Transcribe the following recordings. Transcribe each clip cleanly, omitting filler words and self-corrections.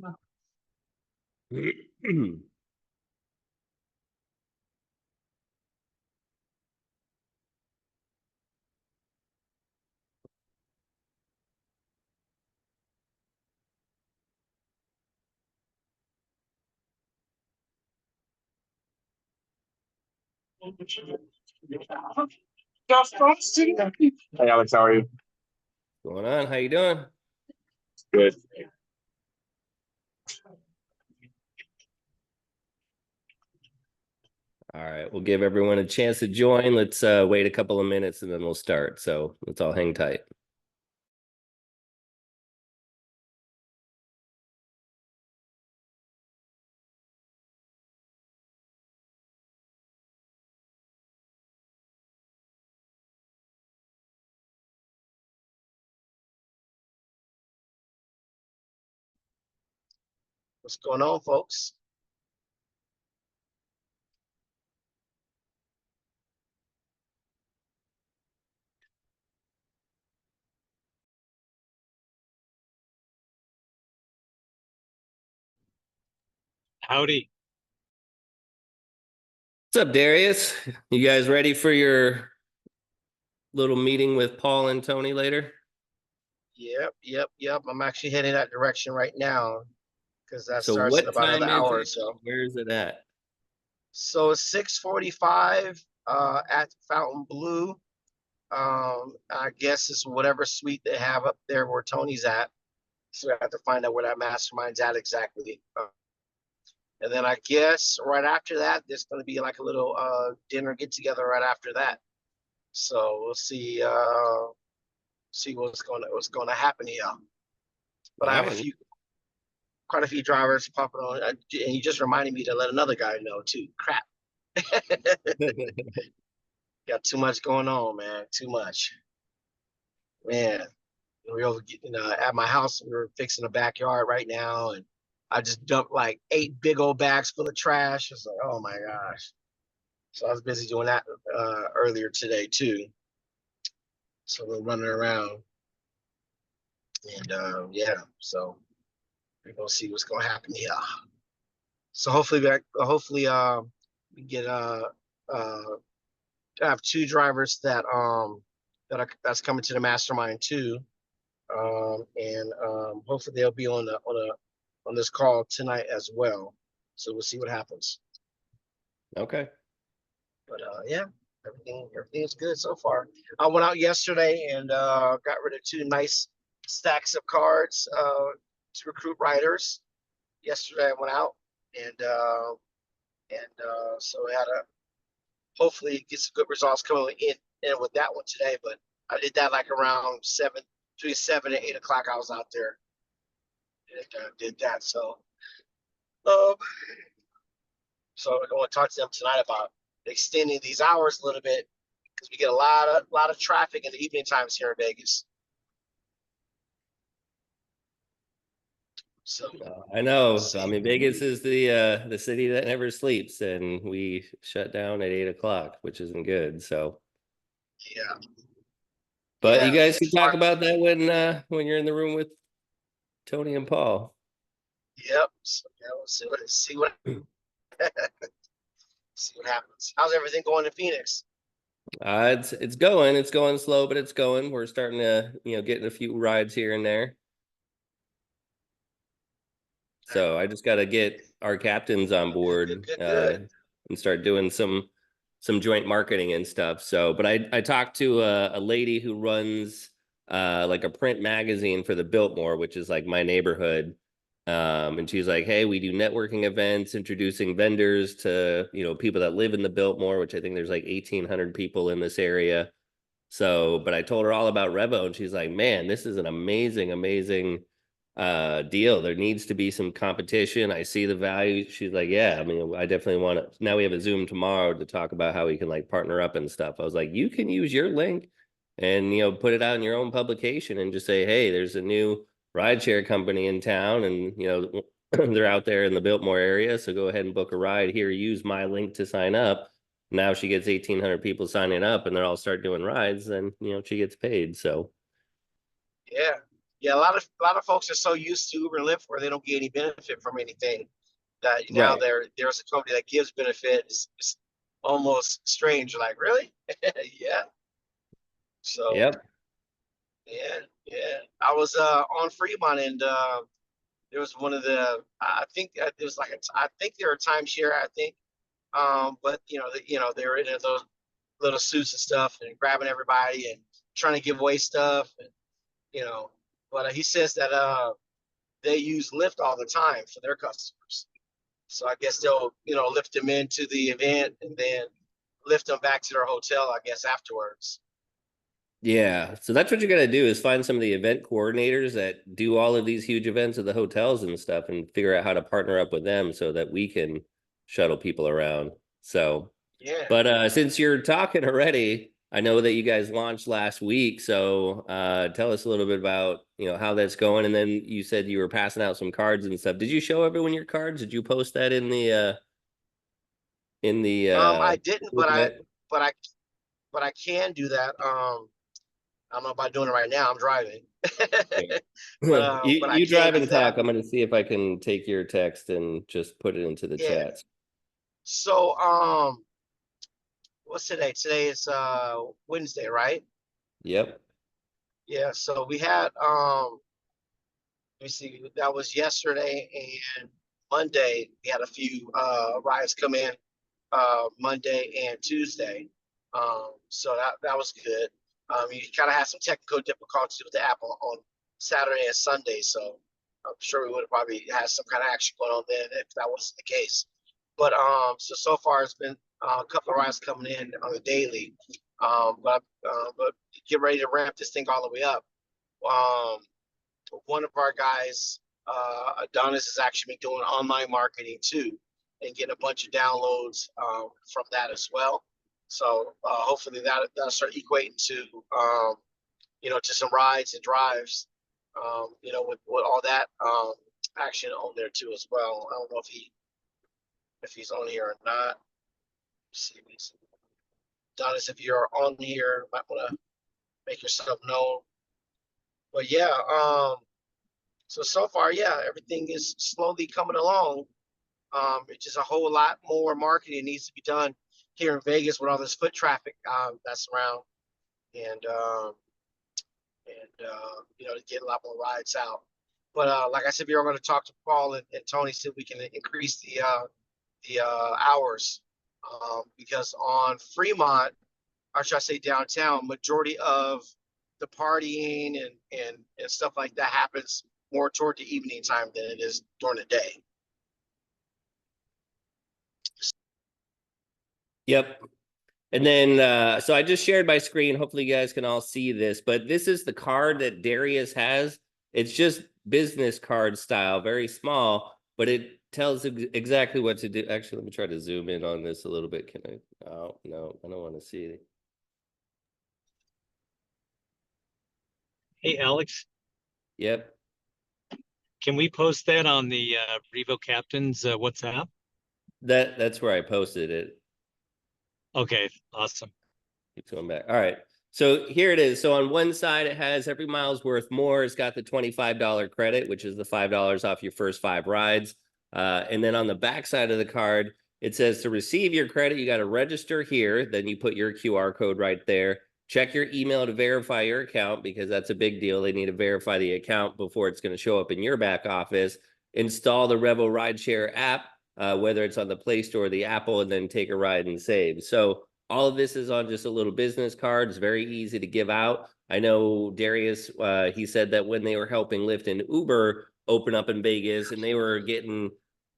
Hey Alex, how are you? Going on? How you doing? Good. All right, we'll give everyone a chance to join. Let's wait a couple of minutes and then we'll start. So let's all hang tight. What's going on, folks? Howdy. What's up, Darius? You guys ready for your little meeting with Paul and Tony later? Yep. I'm actually heading that direction right now because that So starts in what about time another hour or is it? so. Where is it at? So it's 6:45 at Fountain Blue. I guess it's whatever suite they have up there where Tony's at. So I have to find out where that mastermind's at exactly. And then I guess right after that, there's going to be like a little dinner get together right after that. So we'll see what's going to happen here. But I have quite a few drivers popping on, and you just reminded me to let another guy know too. Crap. Got too much going on, man. Too much. Man, at my house, we're fixing a backyard right now, and I just dumped like 8 big old bags full of trash. It's like, oh my gosh. So I was busy doing that earlier today too. So we're running around, and so we're gonna see what's gonna happen here. So hopefully we get I have 2 drivers that's coming to the mastermind too, and hopefully they'll be on this call tonight as well. So we'll see what happens. Okay. But yeah, everything's good so far. I went out yesterday and got rid of 2 nice stacks of cards to recruit riders. Yesterday I went out and so I had a hopefully get some good results coming in with that one today. But I did that like around between 7 and 8 o'clock. I was out there and did that. So I'm going to talk to them tonight about extending these hours a little bit because we get a lot of traffic in the evening times here in Vegas. So I know. I mean, Vegas is the city that never sleeps, and we shut down at 8 o'clock, which isn't good. So yeah. But you guys can talk about that when you're in the room with Tony and Paul. Yep. So, yeah, we'll see what see what happens. How's everything going in Phoenix? It's going slow, but it's going. We're starting to getting a few rides here and there. So I just got to get our captains on board Good. And start doing some joint marketing and stuff. So, but I talked to a lady who runs like a print magazine for the Biltmore, which is like my neighborhood. And she's like, hey, we do networking events, introducing vendors to, people that live in the Biltmore, which I think there's like 1,800 people in this area. So, but I told her all about Revo and she's like, man, this is an amazing deal. There needs to be some competition. I see the value. She's like, yeah, I mean, I definitely want to. Now we have a Zoom tomorrow to talk about how we can like partner up and stuff. I was like, you can use your link and, put it out in your own publication and just say, hey, there's a new rideshare company in town and, they're out there in the Biltmore area. So go ahead and book a ride here. Use my link to sign up. Now she gets 1,800 people signing up and they're all start doing rides. Then, she gets paid. So. Yeah, a lot of folks are so used to Uber and Lyft where they don't get any benefit from anything that now Right. there's a company that gives benefit. It's almost strange. Like, really? Yeah. So Yep. yeah, yeah. I was on Fremont and there was one of the I think there was like I think they were a timeshare, I think. But they're in those little suits and stuff and grabbing everybody and trying to give away stuff and you know. But he says that they use Lyft all the time for their customers. So I guess they'll lift them into the event and then lift them back to their hotel, I guess, afterwards. Yeah. So that's what you got to do is find some of the event coordinators that do all of these huge events at the hotels and stuff and figure out how to partner up with them so that we can shuttle people around. So, Yeah. but since you're talking already, I know that you guys launched last week. So tell us a little bit about, how that's going. And then you said you were passing out some cards and stuff. Did you show everyone your cards? Did you post that in the I didn't, group yet? but I but I can do that. I don't know about doing it right now. I'm driving. Yeah. But I You can drive do and talk. that. I'm going to see if I can take your text and just put it into the Yeah. chats. So what's today? Today is Wednesday, right? Yep. Yeah. So we had let me see, that was yesterday and Monday. We had a few rides come in Monday and Tuesday. So that was good. You kind of had some technical difficulties with the app on Saturday and Sunday, so I'm sure we would have probably had some kind of action going on then if that wasn't the case. But so far it's been a couple of rides coming in on the daily. But get ready to ramp this thing all the way up. Um, One of our guys, Adonis, is actually doing online marketing too, and getting a bunch of downloads from that as well. So hopefully that'll start equating to to some rides and drives, with all that action on there too as well. I don't know if he's on here or not. Let's see, Adonis, if you're on here, might want to make yourself known. But yeah, so far, yeah, everything is slowly coming along. It's just a whole lot more marketing needs to be done here in Vegas with all this foot traffic that's around, and to get a lot more rides out. But like I said, we are going to talk to Paul and Tony, see if we can increase the hours, because on Fremont, or should I say downtown, majority of the partying and stuff like that happens more toward the evening time than it is during the day. Yep. And then, so I just shared my screen. Hopefully you guys can all see this, but this is the card that Darius has. It's just business card style, very small, but it tells exactly what to do. Actually, let me try to zoom in on this a little bit. Can I? Oh, no, I don't want to see it. Hey, Alex, Yep. can we post that on the Revo Captain's WhatsApp? That's where I posted it. Okay, awesome. Keeps going back. All right. So here it is. So on one side, it has every mile's worth more. It's got the $25 credit, which is the $5 off your first 5 rides. And then on the back side of the card, it says to receive your credit, you got to register here. Then you put your QR code right there. Check your email to verify your account because that's a big deal. They need to verify the account before it's going to show up in your back office. Install the Revo Rideshare app, whether it's on the Play Store or the Apple, and then take a ride and save. So all of this is on just a little business card. It's very easy to give out. I know Darius, he said that when they were helping Lyft and Uber open up in Vegas and they were getting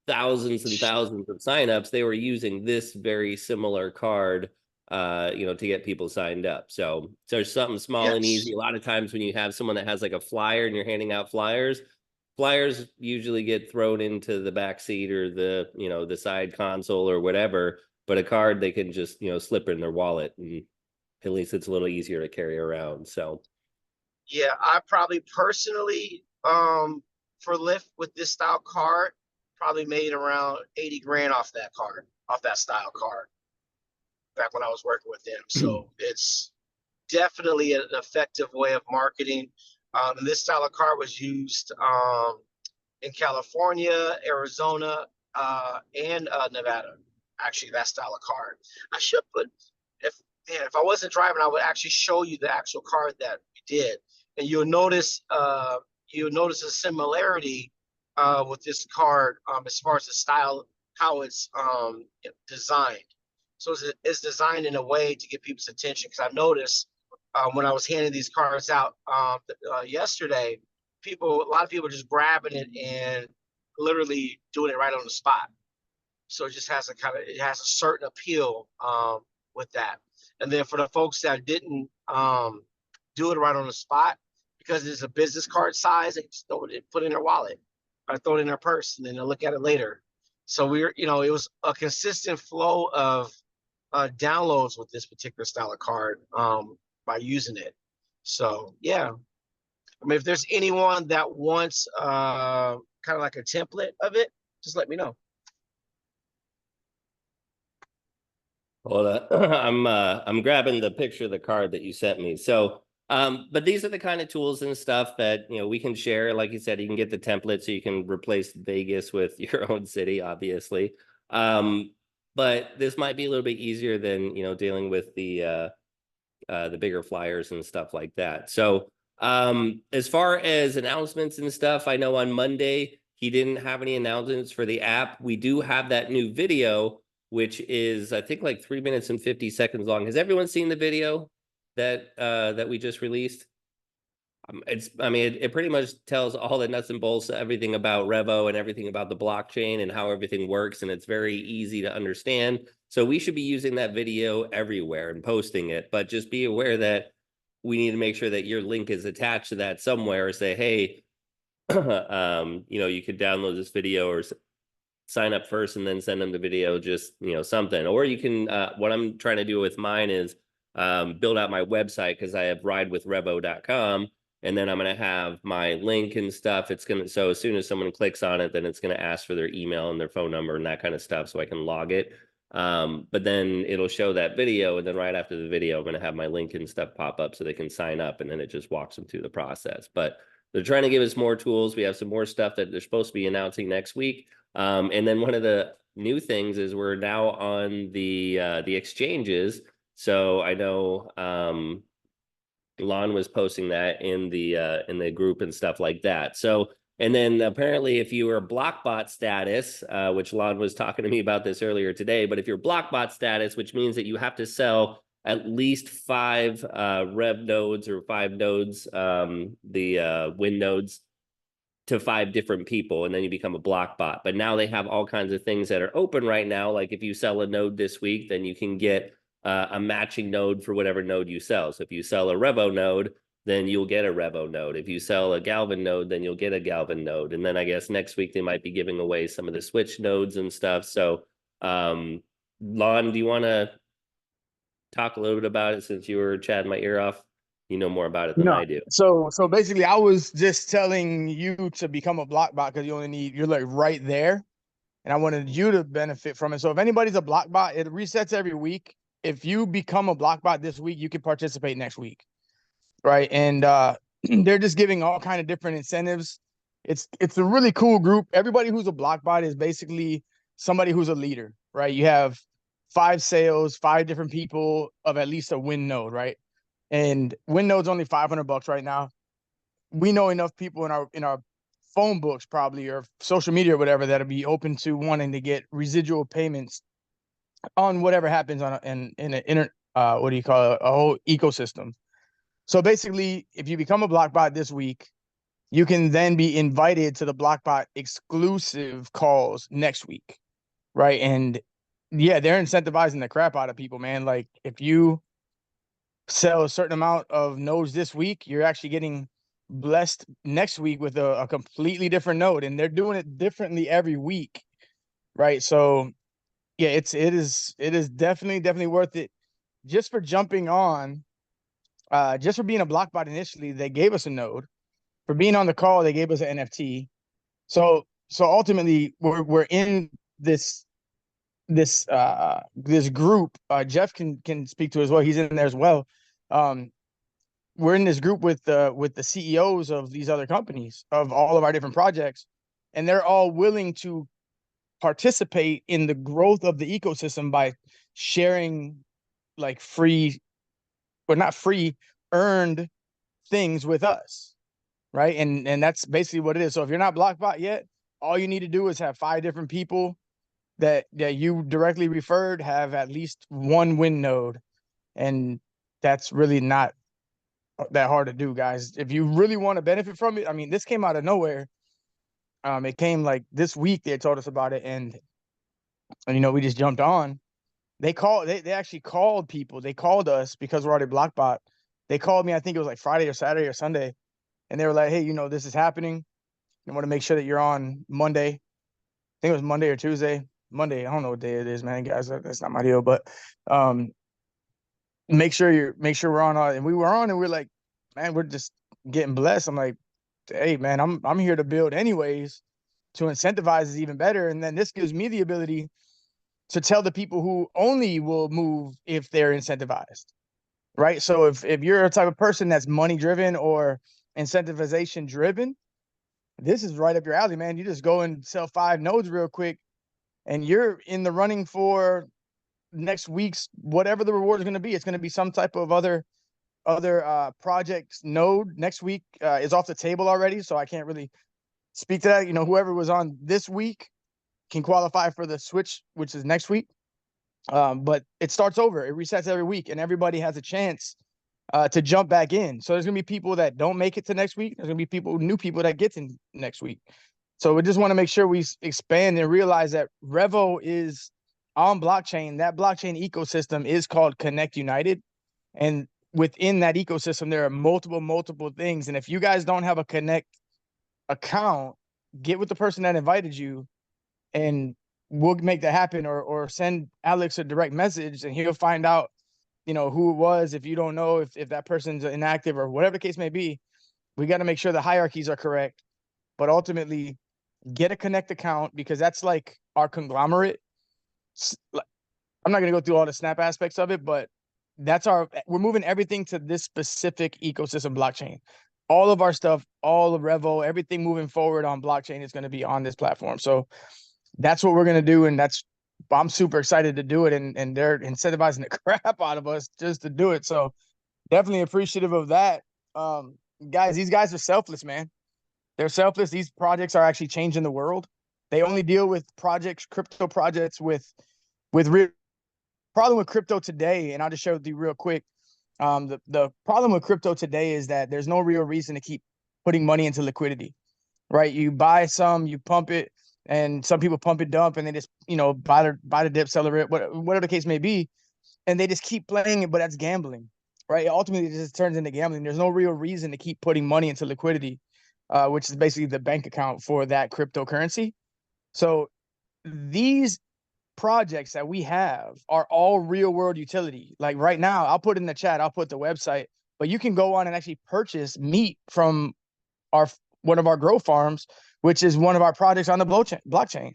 thousands and thousands of signups, they were using this very similar card, to get people signed up. So something small and Yes. easy. A lot of times when you have someone that has like a flyer and you're handing out flyers usually get thrown into the back seat or the side console or whatever, but a card they can just slip in their wallet, and at least it's a little easier to carry around. So Yeah, I probably personally, for Lyft with this style card, probably made around 80 grand off that card, off that style card, back when I was working with them. So it's definitely an effective way of marketing. And this style of card was used in California, Arizona, and Nevada. Actually, that style of card. I should put if if I wasn't driving, I would actually show you the actual card that we did, and you'll notice a similarity with this card as far as the style, how it's designed. So it's designed in a way to get people's attention. Because I noticed when I was handing these cards out yesterday, a lot of people just grabbing it and literally doing it right on the spot. So it just has it has a certain appeal with that. And then for the folks that didn't do it right on the spot, because it's a business card size, they just put it in their wallet or throw it in their purse, and then they'll look at it later. So it was a consistent flow of downloads with this particular style of card by using it. So yeah, I mean, if there's anyone that wants kind of like a template of it, just let me know. Hold on. I'm grabbing the picture of the card that you sent me. So, but these are the kind of tools and stuff that, you know, we can share. Like you said, you can get the template so you can replace Vegas with your own city, obviously. But this might be a little bit easier than, you know, dealing with the bigger flyers and stuff like that. So, as far as announcements and stuff, I know on Monday he didn't have any announcements for the app. We do have that new video, which is I think like 3 minutes and 50 seconds long. Has everyone seen the video that we just released? It pretty much tells all the nuts and bolts, everything about Revo and everything about the blockchain and how everything works, and it's very easy to understand. So we should be using that video everywhere and posting it, but just be aware that we need to make sure that your link is attached to that somewhere, or say, hey, you could download this video or sign up first and then send them the video, just, something. Or you can, what I'm trying to do with mine is build out my website, because I have ridewithrevo.com. And then I'm going to have my link and stuff. So as soon as someone clicks on it, then it's going to ask for their email and their phone number and that kind of stuff, so I can log it. But then it'll show that video. And then right after the video, I'm going to have my link and stuff pop up so they can sign up. And then it just walks them through the process. But they're trying to give us more tools. We have some more stuff that they're supposed to be announcing next week. And then one of the new things is we're now on the exchanges. So I know, Lon was posting that in the group and stuff like that. So, and then apparently if you were Blockbot status, which Lon was talking to me about this earlier today, but if you're Blockbot status, which means that you have to sell at least 5 Rev nodes or 5 nodes, Win nodes, to 5 different people, and then you become a Blockbot. But now they have all kinds of things that are open right now. Like if you sell a node this week, then you can get a matching node for whatever node you sell. So if you sell a Revo node, then you'll get a Revo node. If you sell a Galvin node, then you'll get a Galvin node. And then I guess next week they might be giving away some of the Switch nodes and stuff. So, Lon, do you want to talk a little bit about it, since you were chatting my ear off? You know more about it than I do. So basically, I was just telling you to become a Blockbot because you're like right there, and I wanted you to benefit from it. So if anybody's a Blockbot, it resets every week. If you become a Blockbot this week, you can participate next week, right? And they're just giving all kind of different incentives. It's a really cool group. Everybody who's a Blockbot is basically somebody who's a leader, right? You have 5 sales, 5 different people of at least a Win node, right? And Win node's only $500 right now. We know enough people in our phone books, probably, or social media or whatever, that'll be open to wanting to get residual payments on whatever happens on a whole ecosystem. So basically, if you become a Blockbot this week, you can then be invited to the Blockbot exclusive calls next week, right? And yeah, they're incentivizing the crap out of people, man. Like if you sell a certain amount of nodes this week, you're actually getting blessed next week with a completely different node, and they're doing it differently every week, right? So yeah, it is definitely worth it. Just for jumping on, just for being a Blockbot initially, they gave us a node. For being on the call, they gave us an NFT. So ultimately, we're in this group. Jeff can speak to it as well. He's in there as well. we're in this group with the CEOs of these other companies of all of our different projects, and they're all willing to participate in the growth of the ecosystem by sharing like free, or not free, earned things with us, right? And that's basically what it is. So if you're not BlockBot yet, all you need to do is have 5 different people that you directly referred have at least 1 win node, and that's really not that hard to do, guys. If you really want to benefit from it, I mean, this came out of nowhere. It came like this week they told us about it, and you know, we just jumped on. They actually called people. They called us because we're already BlockBot. They called me, I think it was like Friday or Saturday or Sunday, and they were like, hey, you know, this is happening. I want to make sure that you're on Monday. I think it was Monday or Tuesday. Monday, I don't know what day it is, man, guys. That's not my deal. But make sure we're on. And we were on, and we're like, man, we're just getting blessed. I'm like, hey, man, I'm here to build anyways. To incentivize is even better, and then this gives me the ability to tell the people who only will move if they're incentivized, right? So if you're a type of person that's money driven or incentivization driven, this is right up your alley, man. You just go and sell 5 nodes real quick, and you're in the running for next week's whatever the reward is going to be. It's going to be some type of other projects node next week. Is off the table already, so I can't really speak to that. You know, whoever was on this week can qualify for the switch, which is next week. But it starts over. It resets every week, and everybody has a chance to jump back in. So there's gonna be people that don't make it to next week. There's gonna be new people that get to next week. So we just want to make sure we expand and realize that Revo is on blockchain. That blockchain ecosystem is called Connect United, and within that ecosystem, there are multiple things. And if you guys don't have a Connect account, get with the person that invited you, and we'll make that happen, or send Alex a direct message, and he'll find out, you know, who it was. If you don't know if that person's inactive or whatever the case may be, we got to make sure the hierarchies are correct. But ultimately, get a Connect account, because that's like our conglomerate. I'm not going to go through all the Snap aspects of it, but we're moving everything to this specific ecosystem blockchain. All of our stuff, all of Revo, everything moving forward on blockchain is going to be on this platform. So that's what we're going to do. And I'm super excited to do it. And they're incentivizing the crap out of us just to do it. So definitely appreciative of that. Guys, these guys are selfless, man. They're selfless. These projects are actually changing the world. They only deal with crypto projects with real problem with crypto today. And I'll just share with you real quick. The problem with crypto today is that there's no real reason to keep putting money into liquidity, right? You buy some, you pump it, and some people pump and dump, and they just, you know, buy the dip, sell it, whatever the case may be, and they just keep playing it, but that's gambling, right? Ultimately, it just turns into gambling. There's no real reason to keep putting money into liquidity, which is basically the bank account for that cryptocurrency. So these projects that we have are all real world utility. Like right now, I'll put in the chat, I'll put the website, but you can go on and actually purchase meat from one of our grow farms, which is one of our projects on the blockchain.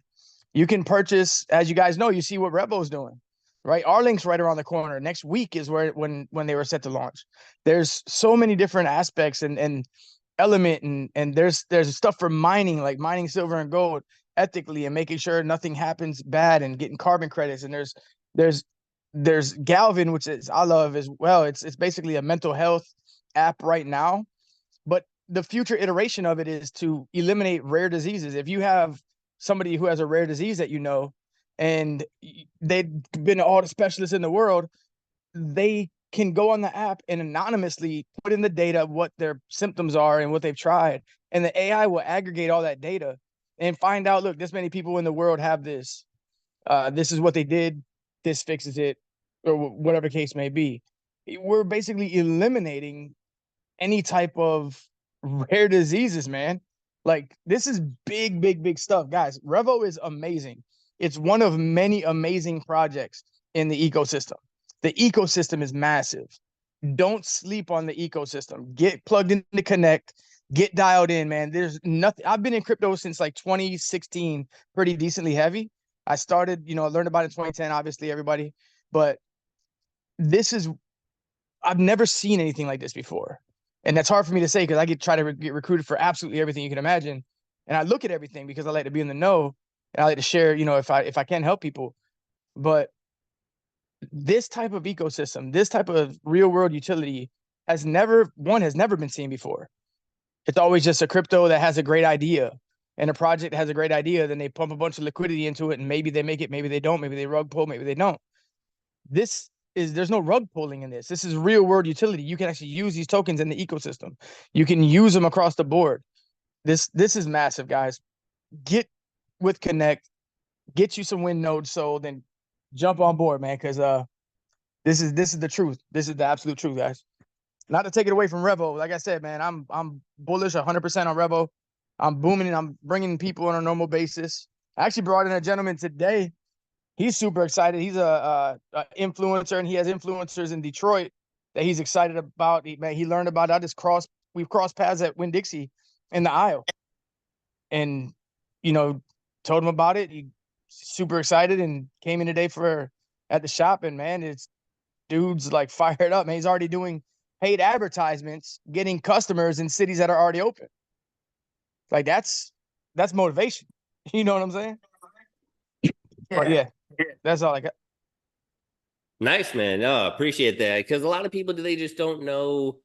You can purchase, as you guys know, you see what Revo's doing, right? Our link's right around the corner. Next week is when they were set to launch. There's so many different aspects and element, and there's stuff for mining, like mining silver and gold ethically and making sure nothing happens bad, and getting carbon credits. And there's Galvin, which is I love as well. It's basically a mental health app right now, but the future iteration of it is to eliminate rare diseases. If you have somebody who has a rare disease that you know, and they've been to all the specialists in the world, they can go on the app and anonymously put in the data of what their symptoms are and what they've tried, and the AI will aggregate all that data and find out, look, this many people in the world have this. This is what they did. This fixes it, or whatever case may be. We're basically eliminating any type of rare diseases, man. Like, this is big stuff, guys. Revo is amazing. It's one of many amazing projects in the ecosystem. The ecosystem is massive. Don't sleep on the ecosystem. Get plugged into Connect. Get dialed in, man. There's nothing. I've been in crypto since like 2016, pretty decently heavy. I started, I learned about it in 2010, obviously, everybody. But this is I've never seen anything like this before. And that's hard for me to say because I get get recruited for absolutely everything you can imagine. And I look at everything because I like to be in the know and I like to share, if I can help people. But this type of ecosystem, this type of real world utility has never been seen before. It's always just a crypto that has a great idea and a project that has a great idea. Then they pump a bunch of liquidity into it and maybe they make it, maybe they don't, maybe they rug pull, maybe they don't. There's no rug pulling in this. This is real world utility. You can actually use these tokens in the ecosystem. You can use them across the board. This is massive, guys. Get with Connect, get you some Win nodes sold, and jump on board, man. Because this is the truth. This is the absolute truth, guys. Not to take it away from Revo. Like I said, man, I'm bullish 100% on Revo. I'm booming and I'm bringing people on a normal basis. I actually brought in a gentleman today. He's super excited. He's a influencer, and he has influencers in Detroit that he's excited about. He learned about. We've crossed paths at Winn-Dixie in the aisle, and told him about it. He super excited and came in today at the shop, and man, dude's like fired up, man. He's already doing paid advertisements, getting customers in cities that are already open. Like that's motivation. You know what I'm saying? But yeah, that's all I got. Nice, man. No, appreciate that. Because a lot of people, they just don't know,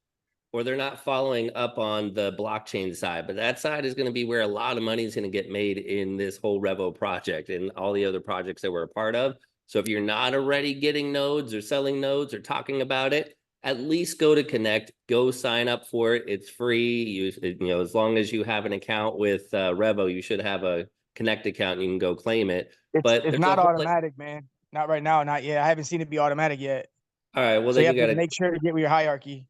or they're not following up on the blockchain side. But that side is going to be where a lot of money is going to get made in this whole Revo project and all the other projects that we're a part of. So if you're not already getting nodes or selling nodes or talking about it, at least go to Connect, go sign up for it. It's free. As long as you have an account with Revo, you should have a Connect account and you can go claim it. It's not automatic, man. Not right now, not yet. I haven't seen it be automatic yet. All right, well, so you have to make sure to get with your hierarchy.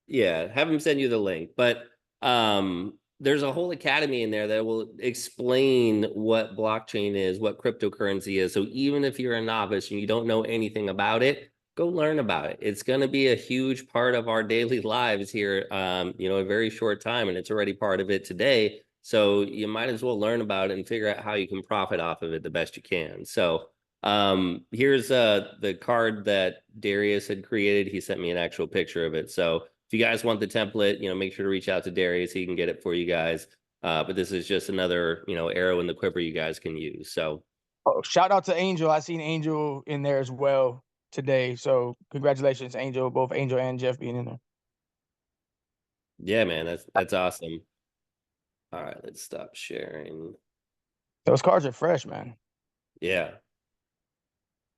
Yeah, have them send you the link. But there's a whole academy in there that will explain what blockchain is, what cryptocurrency is. So even if you're a novice and you don't know anything about it, go learn about it. It's going to be a huge part of our daily lives here, a very short time, and it's already part of it today. So you might as well learn about it and figure out how you can profit off of it the best you can. So here's the card that Darius had created. He sent me an actual picture of it. So if you guys want the template, make sure to reach out to Darius. He can get it for you guys. But this is just another, arrow in the quiver you guys can use. So shout out to Angel. I seen Angel in there as well today. So congratulations, Angel, both Angel and Jeff being in there. Yeah, man, that's awesome. All right, let's stop sharing. Those cards are fresh, man. Yeah.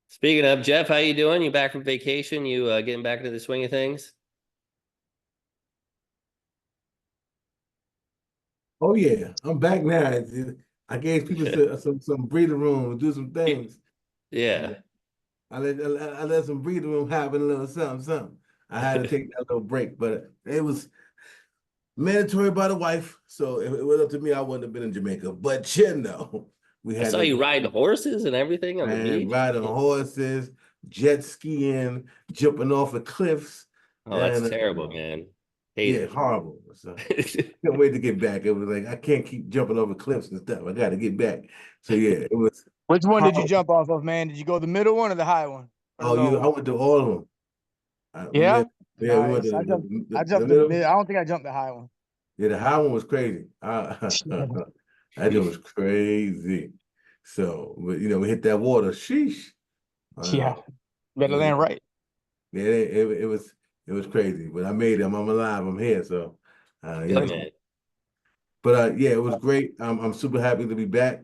Speaking of, Jeff, how you doing? You back from vacation? You getting back into the swing of things? Oh yeah, I'm back now. I gave people some breathing room to do some things. Yeah. I let some breathing room happen, a little something. I had to take that little break, but it was mandatory by the wife. So if it was up to me, I wouldn't have been in Jamaica. But we had. I saw you riding horses and everything on the beach. Riding horses, jet skiing, jumping off of cliffs. Oh, that's terrible, man. Yeah, horrible. So can't wait to get back. It was like I can't keep jumping over cliffs and stuff. I got to get back. So yeah, it was. Which one did you jump off of, man? Did you go the middle one or the high one? I went to all of them. Yeah, yeah. Nice. We went to I jumped the mid. I don't think I jumped the high one. Yeah, the high one was crazy. That was crazy. So, but we hit that water. Sheesh. Yeah, better land right. Yeah, it was crazy, but I made it. I'm alive. I'm here. So, But yeah, it was great. I'm super happy to be back.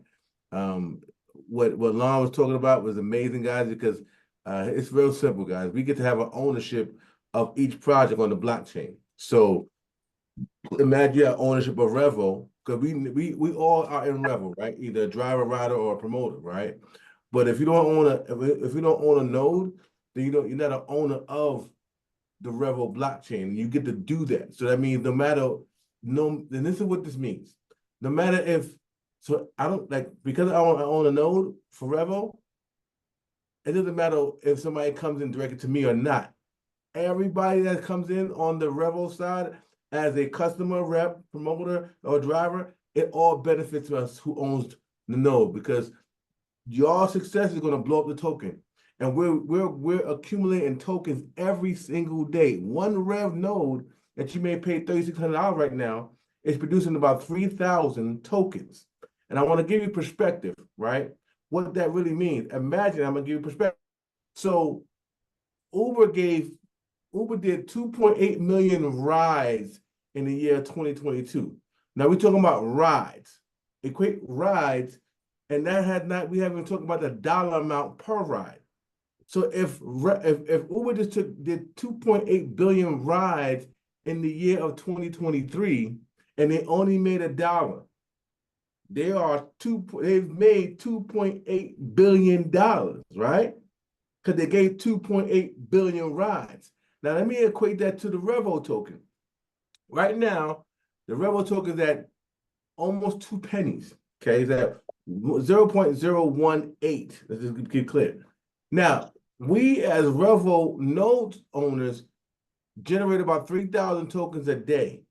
What Lon was talking about was amazing, guys, because it's real simple, guys. We get to have an ownership of each project on the blockchain. So imagine you have ownership of Revo, because we all are in Revo, right? Either a driver, rider, or a promoter, right? But if you don't own a node, then you're not an owner of the Revo blockchain. You get to do that. So that means then this is what this means. No matter because I own a node for Revo, it doesn't matter if somebody comes in directly to me or not. Everybody that comes in on the Revo side as a customer, rep, promoter, or driver, it all benefits us who owns the node, because your success is going to blow up the token. and we're accumulating tokens every single day. One Rev node that you may pay $3,600 right now is producing about 3,000 tokens. And I want to give you perspective, right? What that really means. Imagine, I'm gonna give you perspective. So Uber did 2.8 million rides in the year 2022. Now we're talking about rides, equate rides, and that we haven't talked about the dollar amount per ride. So if Uber just did 2.8 billion rides in the year of 2023, and they only made $1, they've made $2.8 billion, right? Because they gave 2.8 billion rides. Now let me equate that to the Revo token. Right now, the Revo token is at almost 2 pennies. Okay, is at 0.018. Let's just get clear. Now, we as Revo node owners generate about 3,000 tokens a day,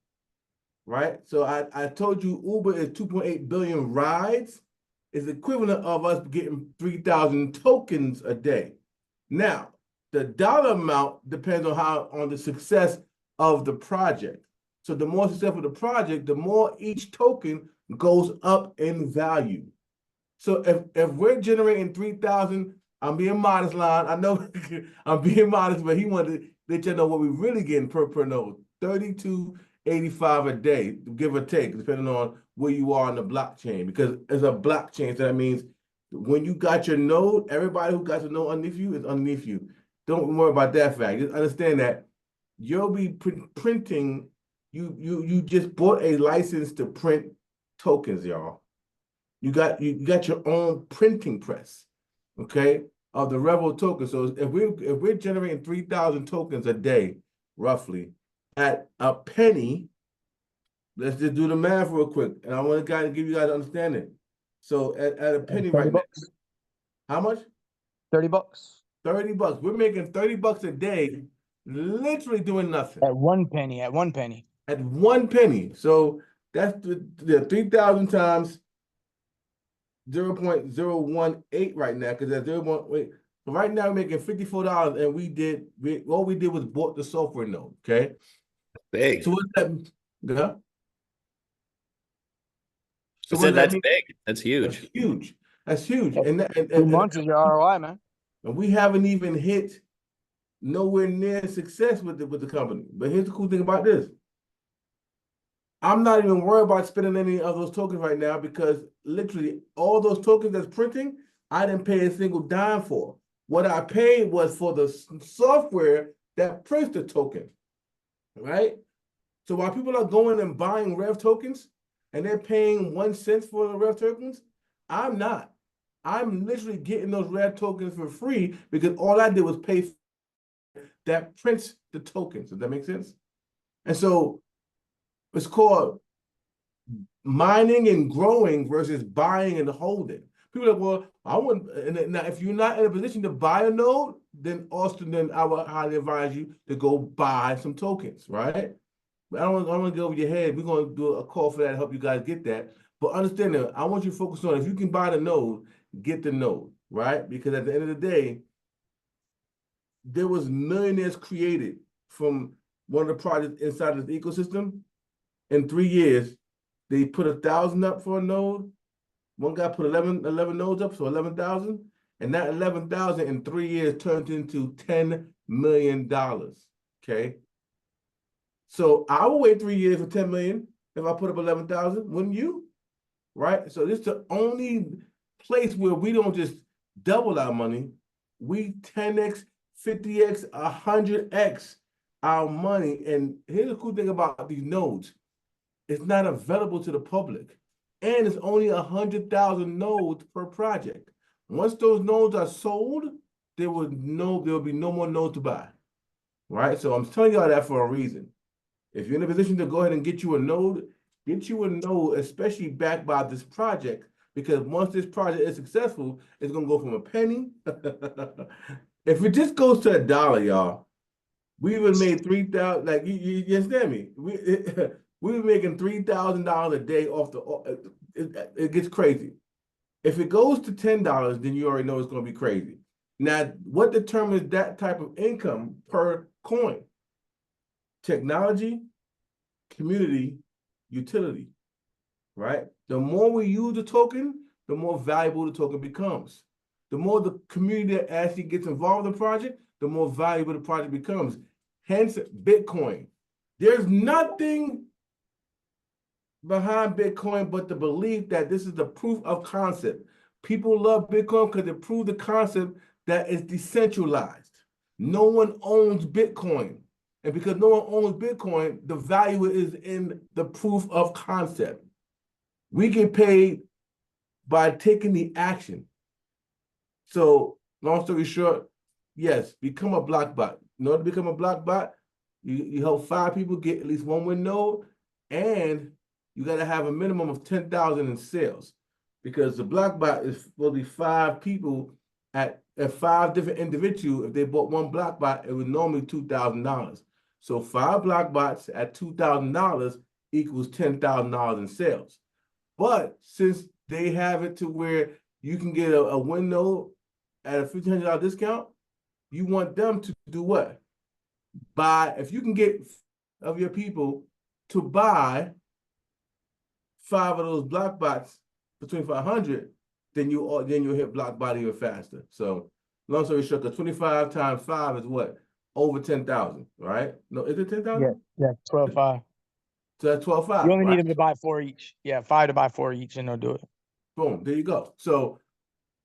right? So I told you Uber is 2.8 billion rides is equivalent of us getting 3,000 tokens a day. Now, the dollar amount depends on the success of the project. So the more successful the project, the more each token goes up in value. So if we're generating 3,000, I'm being modest, Lon. I know I'm being modest, but he wanted to let you know what we really getting per node. 32.85 a day, give or take, depending on where you are on the blockchain. Because it's a blockchain, so that means when you got your node, everybody who got your node underneath you is underneath you. Don't worry about that fact. Just understand that you'll be printing. You just bought a license to print tokens, y'all. You got your own printing press, okay, of the Revo token. So if we're generating 3,000 tokens a day, roughly, at a penny, let's just do the math real quick. And I want to give you guys understanding. So at a penny right now, how much? $30. $30. We're making $30 a day, literally doing nothing. At 1 penny. At 1 penny. At 1 penny. So that's the 3,000 times 0.018 right now, because that's 0.8. So right now we're making $54, and all we did was bought the software node. Okay. Big. So what's that? Yeah. So I said that's big. That's huge. That's huge. That's huge. And 2 months is your ROI, man. And we haven't even hit nowhere near success with the company. But here's the cool thing about this. I'm not even worried about spending any of those tokens right now, because literally all those tokens that's printing, I didn't pay a single dime for. What I paid was for the software that prints the token, right? So while people are going and buying Rev tokens and they're paying 1 cent for the Rev tokens, I'm not. I'm literally getting those Rev tokens for free, because all I did was pay for that prints the tokens. Does that make sense? And so it's called mining and growing versus buying and holding. People are like, well, I want. And now, if you're not in a position to buy a node, then I would highly advise you to go buy some tokens, right? But I don't want to get over your head. We're going to do a call for that to help you guys get that. But understand that I want you to focus on, if you can buy the node, get the node, right? Because at the end of the day, there was millionaires created from one of the projects inside this ecosystem. In 3 years, they put 1,000 up for a node. One guy put 11 nodes up, so 11,000. And that 11,000 in 3 years turned into $10 million, okay? So I would wait 3 years for 10 million if I put up 11,000, wouldn't you? Right? So this is the only place where we don't just double our money. We 10x, 50x, 100x our money. And here's the cool thing about these nodes. It's not available to the public. And it's only 100,000 nodes per project. Once those nodes are sold, there will be no more nodes to buy. Right? So I'm telling y'all that for a reason. If you're in a position to go ahead and get you a node, especially backed by this project, because once this project is successful, it's going to go from a penny. If it just goes to $1, y'all, we would have made 3,000. Like you understand me? We were making $3,000 a day off it gets crazy. If it goes to $10, then you already know it's going to be crazy. Now, what determines that type of income per coin? Technology, community, utility, right? The more we use the token, the more valuable the token becomes. The more the community that actually gets involved in the project, the more valuable the project becomes. Hence, Bitcoin. There's nothing behind Bitcoin but the belief that this is the proof of concept. People love Bitcoin because it proves the concept that it's decentralized. No one owns Bitcoin. And because no one owns Bitcoin, the value is in the proof of concept. We get paid by taking the action. So, long story short, yes, become a block bot. In order to become a block bot, you help 5 people get at least 1 win node, and you got to have a minimum of 10,000 in sales, because the block bot is supposed to be 5 people at 5 different individuals. If they bought 1 block bot, it was normally $2,000. So 5 block bots at $2,000 equals $10,000 in sales. But since they have it to where you can get a win node at a $1,500 discount, you want them to do what? Buy. If you can get of your people to buy 5 of those block bots between 500, then you'll hit block bot even faster. So long story short, the 25 times 5 is what? Over 10,000, right? No, is it 10,000? Yeah, 12.5. So that's 12.5. You only right? need them to buy 4 each. Yeah, 5 to buy 4 each, and they'll do it. Boom, there you go. So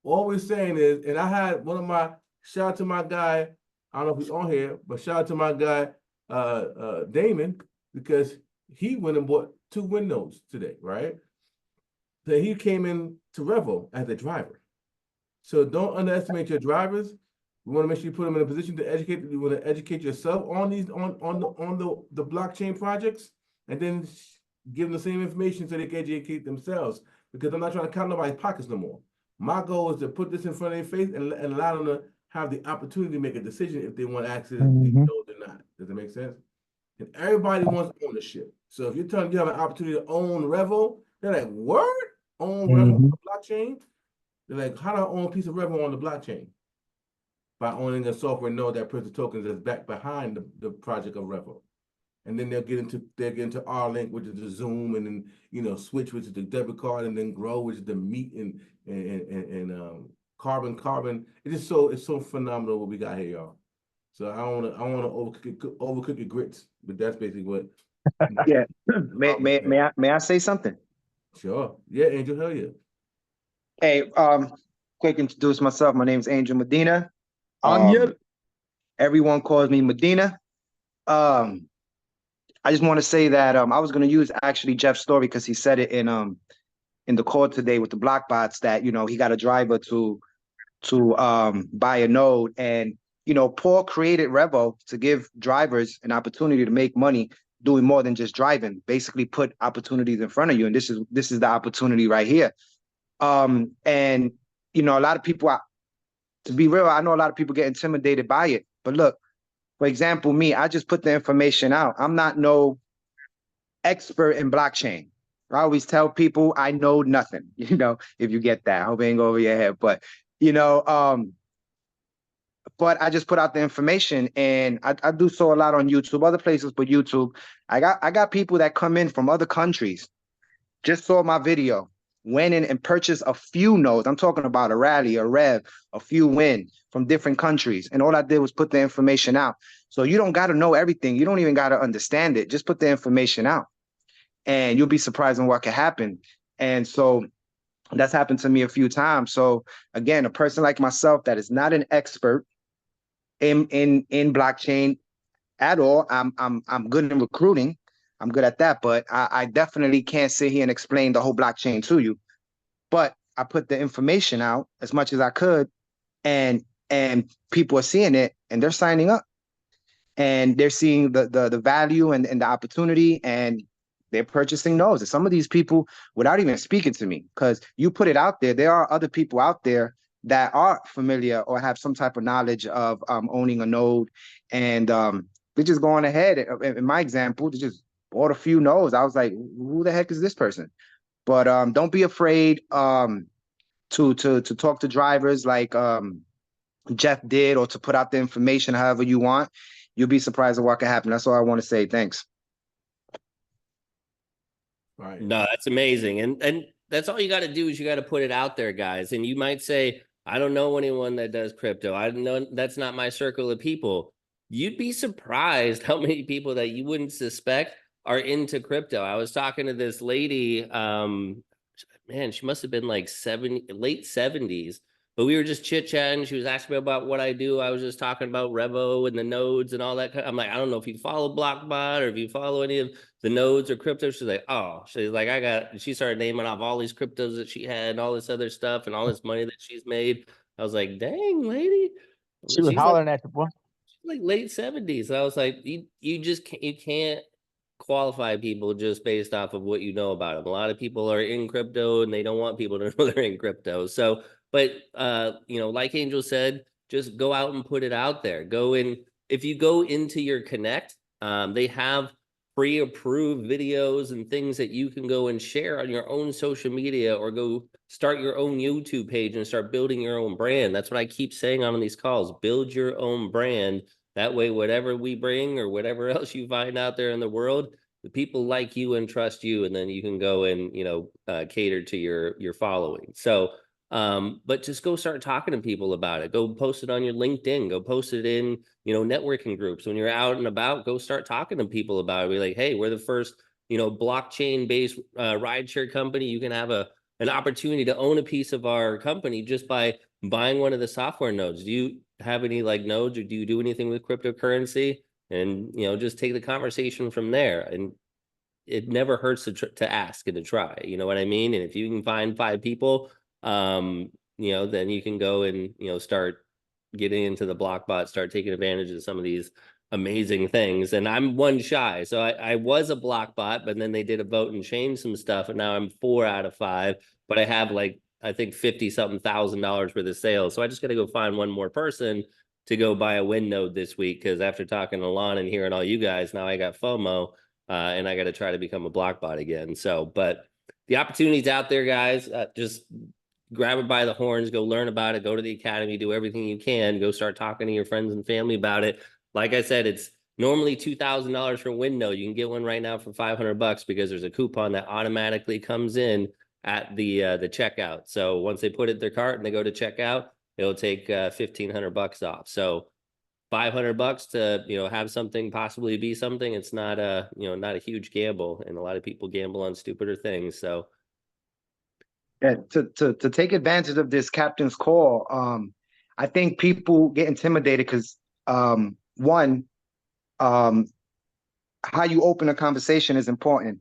all we're saying is, and I had one of my, shout out to my guy, I don't know if he's on here, but shout out to my guy, Damon, because he went and bought 2 windows today, right? So he came in to Revo as a driver. So don't underestimate your drivers. We want to make sure you put them in a position to educate. You want to educate yourself on these on the blockchain projects, and then give them the same information so they can educate themselves. Because I'm not trying to count nobody's pockets no more. My goal is to put this in front of their face and allow them to have the opportunity to make a decision if they want access to these nodes or not. Does that make sense? And everybody wants ownership. So if you're telling you have an opportunity to own Revo, they're like, word? Own Revo on the blockchain? They're like, how do I own a piece of Revo on the blockchain? By owning a software node that puts the tokens that's back behind the project of Revo. And then they'll get into R-Link, which is the Zoom, and then Switch, which is the debit card, and then Grow, which is the meat, and Carbon. It's so phenomenal what we got here, y'all. So I don't want to overcook your grits, but that's basically what. Yeah. May I say something? Sure. Yeah, Angel. Hell yeah. Hey, quick introduce myself. My name's Angel Medina. Everyone calls me Medina. I just want to say that I was going to use actually Jeff's story because he said it in the call today with the block bots that he got a driver to buy a node, and Paul created Revo to give drivers an opportunity to make money doing more than just driving. Basically, put opportunities in front of you, and this is the opportunity right here. And a lot of people, to be real, I know a lot of people get intimidated by it. But look, for example, me, I just put the information out. I'm not no expert in blockchain. I always tell people I know nothing, if you get that. I hope it ain't go over your head. But, but I just put out the information, and I do so a lot on YouTube, other places, but YouTube. I got people that come in from other countries, just saw my video, went in and purchased a few nodes. I'm talking about a rally, a rev, a few win from different countries. And all I did was put the information out. So you don't got to know everything. You don't even got to understand it. Just put the information out, and you'll be surprised on what can happen. And so that's happened to me a few times. So again, a person like myself that is not an expert in blockchain at all. I'm good in recruiting. I'm good at that, but I definitely can't sit here and explain the whole blockchain to you. But I put the information out as much as I could, and people are seeing it, and they're signing up, and they're seeing the value and the opportunity, and they're purchasing those. And some of these people, without even speaking to me, because you put it out there, there are other people out there that are familiar or have some type of knowledge of owning a node, and they're just going ahead. In my example, they just bought a few nodes. I was like, who the heck is this person? But don't be afraid to talk to drivers like Jeff did, or to put out the information however you want, you'll be surprised at what can happen. That's all I want to say. Thanks. Right. No, that's amazing. And that's all you got to do is you got to put it out there, guys. And you might say, I don't know anyone that does crypto. I don't know, that's not my circle of people. You'd be surprised how many people that you wouldn't suspect are into crypto. I was talking to this lady, man, she must have been like late 70s. But we were just chit-chatting. She was asking me about what I do. I was just talking about Revo and the nodes and all that. I'm like, I don't know if you follow BlockBot or if you follow any of the nodes or crypto. She's like, oh, she's like, she started naming off all these cryptos that she had and all this other stuff and all this money that she's made. I was like, dang, lady. She was She's hollering at you, boy. like late 70s. And I was like, you just can't, you can't qualify people just based off of what you know about them. A lot of people are in crypto and they don't want people to know they're in crypto. So, but you know, like Angel said, just go out and put it out there. Go in. If you go into your Connect, they have pre-approved videos and things that you can go and share on your own social media, or go start your own YouTube page and start building your own brand. That's what I keep saying on these calls. Build your own brand. That way, whatever we bring or whatever else you find out there in the world, the people like you and trust you, and then you can go and, you know, cater to your following. So, but just go start talking to people about it. Go post it on your LinkedIn. Go post it in, you know, networking groups. When you're out and about, go start talking to people about it. Be like, hey, we're the first, you know, blockchain-based rideshare company. You can have an opportunity to own a piece of our company just by buying one of the software nodes. Do you have any like nodes, or do you do anything with cryptocurrency? And, you know, just take the conversation from there. And it never hurts to ask and to try, you know what I mean? And if you can find 5 people, you know, then you can go and, you know, start getting into the block bot, start taking advantage of some of these amazing things. And I'm one shy. So I was a block bot, but then they did a vote and changed some stuff. And now I'm 4 out of 5, but I have like, I think 50 something $1,000 worth of sales. So I just got to go find one more person to go buy a win node this week. Cause after talking to Lon and hearing all you guys, now I got FOMO. And I got to try to become a block bot again. So, but the opportunity's out there, guys. Just grab it by the horns, go learn about it, go to the academy, do everything you can, go start talking to your friends and family about it. Like I said, it's normally $2,000 for a win node. You can get one right now for $500 because there's a coupon that automatically comes in at the checkout. So once they put it in their cart and they go to checkout, it'll take $1,500 off. So $500 to, you know, have something possibly be something. It's not a, you know, not a huge gamble, and a lot of people gamble on stupider things. So Yeah, to take advantage of this captain's call, I think people get intimidated because one, how you open a conversation is important.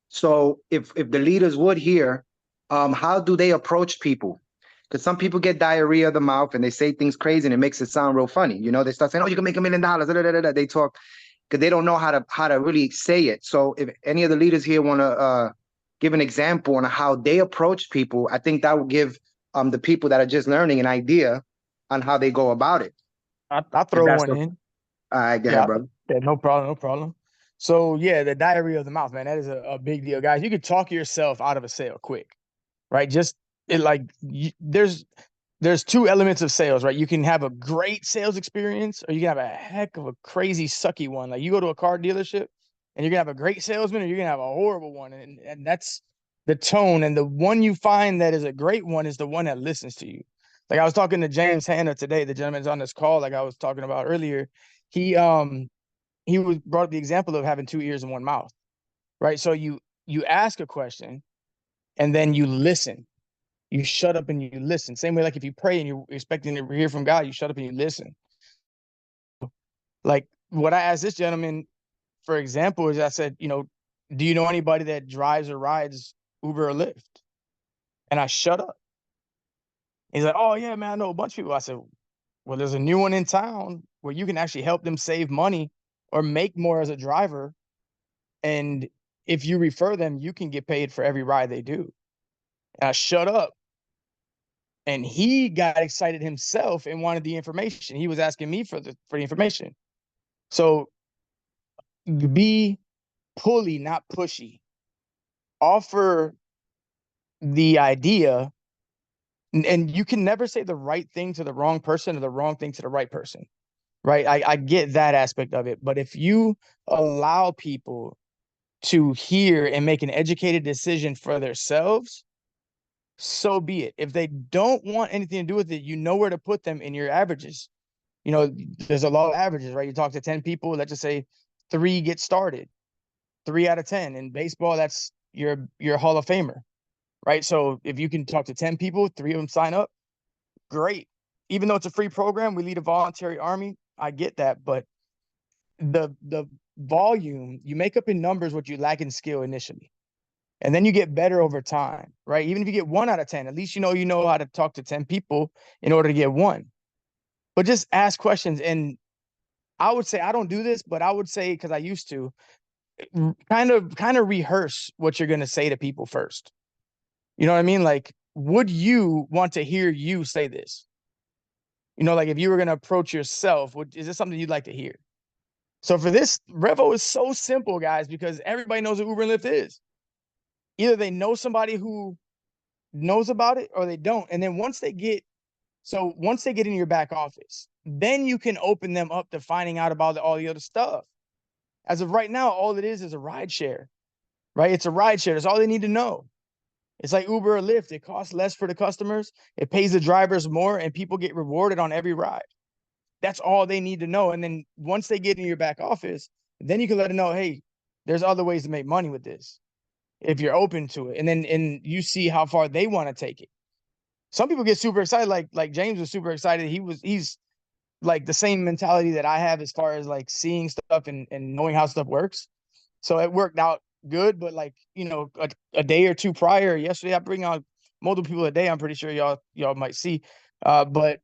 So if the leaders would hear, how do they approach people? Because some people get diarrhea of the mouth and they say things crazy and it makes it sound real funny. You know, they start saying, "Oh, you can make $1 million." They talk because they don't know how to really say it. So if any of the leaders here want to give an example on how they approach people, I think that will give the people that are just learning an idea on how they go about it. I'll throw one in. All right, go ahead, brother. Yeah, no problem, no problem. So yeah, the diarrhea of the mouth, man, that is a big deal, guys. You could talk yourself out of a sale quick, right? Just it like there's 2 elements of sales, right? You can have a great sales experience, or you can have a heck of a crazy sucky one. Like you go to a car dealership and you're gonna have a great salesman, or you're gonna have a horrible one, and that's the tone. And the one you find that is a great one is the one that listens to you. Like I was talking to James Hanna today, the gentleman's on this call, like I was talking about earlier. He brought up the example of having 2 ears and 1 mouth, right? So you ask a question and then you listen. You shut up and you listen. Same way, like if you pray and you're expecting to hear from God, you shut up and you listen. Like what I asked this gentleman, for example, is I said, you know, do you know anybody that drives or rides Uber or Lyft? And I shut up. He's like, oh yeah, man, I know a bunch of people. I said, well, there's a new one in town where you can actually help them save money or make more as a driver. And if you refer them, you can get paid for every ride they do. And I shut up. And he got excited himself and wanted the information. He was asking me for the information. So be pulley, not pushy. Offer the idea And you can never say the right thing to the wrong person or the wrong thing to the right person, right? I get that aspect of it. But if you allow people to hear and make an educated decision for themselves, so be it. If they don't want anything to do with it, you know where to put them in your averages. You know, there's a law of averages, right? You talk to 10 people, let's just say 3 get started, 3 out of 10. In baseball, that's your Hall of Famer, right? So if you can talk to 10 people, 3 of them sign up, great. Even though it's a free program, we lead a voluntary army. I get that, but the volume, you make up in numbers what you lack in skill initially. And then you get better over time, right? Even if you get 1 out of 10, at least you know how to talk to 10 people in order to get 1. But just ask questions. And I would say, I don't do this, but I would say, because I used to, kind of rehearse what you're going to say to people first. You know what I mean? Like, would you want to hear you say this? You know, like if you were going to approach yourself, is this something you'd like to hear? So for this, Revo is so simple, guys, because everybody knows what Uber and Lyft is. Either they know somebody who knows about it or they don't. And then once they get in your back office, then you can open them up to finding out about all the other stuff. As of right now, all it is a ride share, right? It's a ride share. That's all they need to know. It's like Uber or Lyft. It costs less for the customers. It pays the drivers more, and people get rewarded on every ride. That's all they need to know. And then once they get in your back office, then you can let them know, hey, there's other ways to make money with this if you're open to it. And you see how far they want to take it. Some people get super excited, like James was super excited. He's like the same mentality that I have as far as like seeing stuff and knowing how stuff works. So it worked out good, but like, you know, a day or two prior, yesterday, I bring on multiple people a day. I'm pretty sure y'all might see. But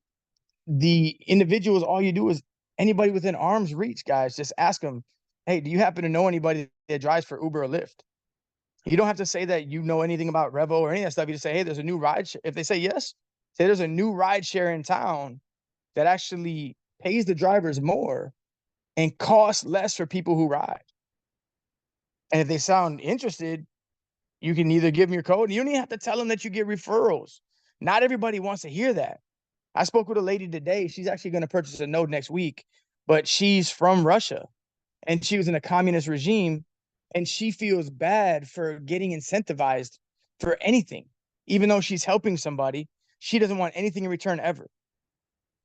the individuals, all you do is anybody within arm's reach, guys, just ask them, hey, do you happen to know anybody that drives for Uber or Lyft? You don't have to say that you know anything about Revo or any of that stuff. You just say, hey, there's a new ride. If they say yes, say there's a new ride share in town that actually pays the drivers more and costs less for people who ride. And if they sound interested, you can either give them your code. You don't even have to tell them that you get referrals. Not everybody wants to hear that. I spoke with a lady today. She's actually going to purchase a node next week, but she's from Russia and she was in a communist regime, and she feels bad for getting incentivized for anything. Even though she's helping somebody, she doesn't want anything in return ever,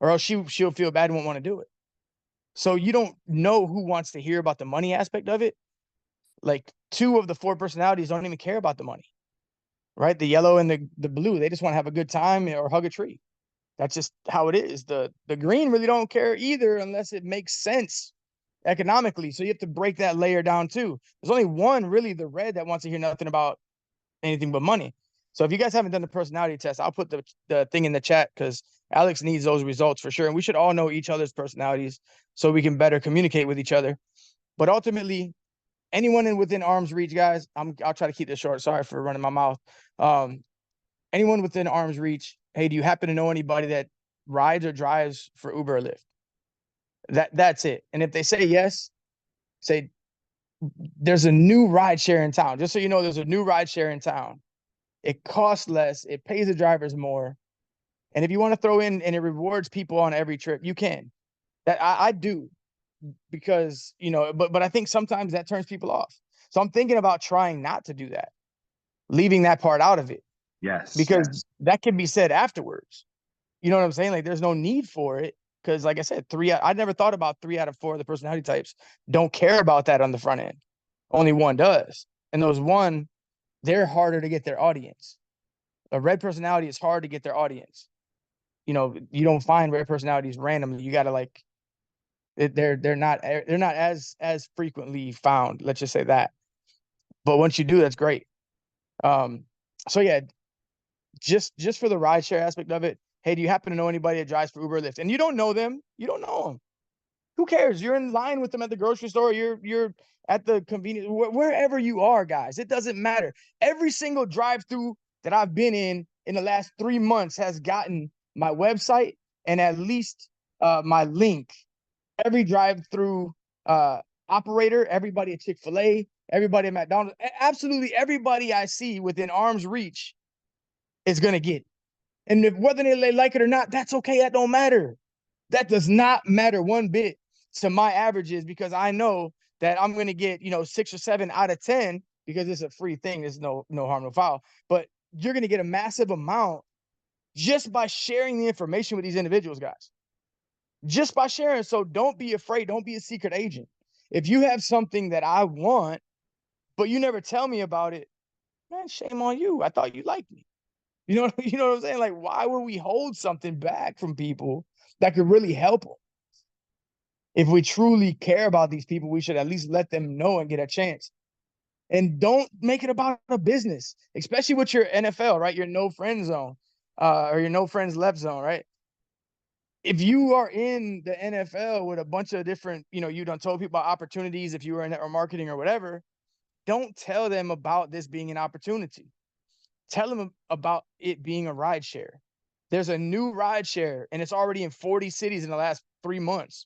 or else she'll feel bad and won't want to do it. So you don't know who wants to hear about the money aspect of it. Like 2 of the 4 personalities don't even care about the money, right? The yellow and the blue, they just want to have a good time or hug a tree. That's just how it is. The green really don't care either unless it makes sense economically. So you have to break that layer down too. There's only one, really, the red, that wants to hear nothing about anything but money. So if you guys haven't done the personality test, I'll put the thing in the chat because Alex needs those results for sure. And we should all know each other's personalities so we can better communicate with each other. But ultimately, anyone within arm's reach, guys, I'll try to keep this short. Sorry for running my mouth. Anyone within arm's reach, hey, do you happen to know anybody that rides or drives for Uber or Lyft? That's it. And if they say yes, say there's a new ride share in town. Just so you know, there's a new ride share in town. It costs less. It pays the drivers more. And if you want to throw in and it rewards people on every trip, you can. That I do, because, you know, but I think sometimes that turns people off. So I'm thinking about trying not to do that, leaving that part out of it. Yes. Because that can be said afterwards. You know what I'm saying? Like there's no need for it. Because like I said, I never thought about 3 out of 4 of the personality types don't care about that on the front end. Only 1 does. And those 1, they're harder to get their audience. A red personality is hard to get their audience. You know, you don't find red personalities randomly. You got to like, they're not as frequently found. Let's just say that. But once you do, that's great. So yeah, just for the rideshare aspect of it, hey, do you happen to know anybody that drives for Uber or Lyft? And you don't know them. You don't know them. Who cares? You're in line with them at the grocery store. You're at the convenience, wherever you are, guys. It doesn't matter. Every single drive-through that I've been in the last 3 months has gotten my website and at least my link. Every drive-through operator, everybody at Chick-fil-A, everybody at McDonald's, absolutely everybody I see within arm's reach is going to get it. And if whether they like it or not, that's okay. That don't matter. That does not matter one bit to my averages, because I know that I'm going to get, 6 or 7 out of 10 because it's a free thing. There's no harm, no foul. But you're going to get a massive amount just by sharing the information with these individuals, guys. Just by sharing. So don't be afraid. Don't be a secret agent. If you have something that I want, but you never tell me about it, man, shame on you. I thought you liked me. You know what I'm saying? Like, why would we hold something back from people that could really help them? If we truly care about these people, we should at least let them know and get a chance. And don't make it about a business, especially with your NFL, right? Your no friend zone, or your no friends left zone, right? If you are in the NFL with a bunch of different, you done told people about opportunities, if you were in network marketing or whatever, don't tell them about this being an opportunity. Tell them about it being a ride share. There's a new ride share, and it's already in 40 cities in the last 3 months.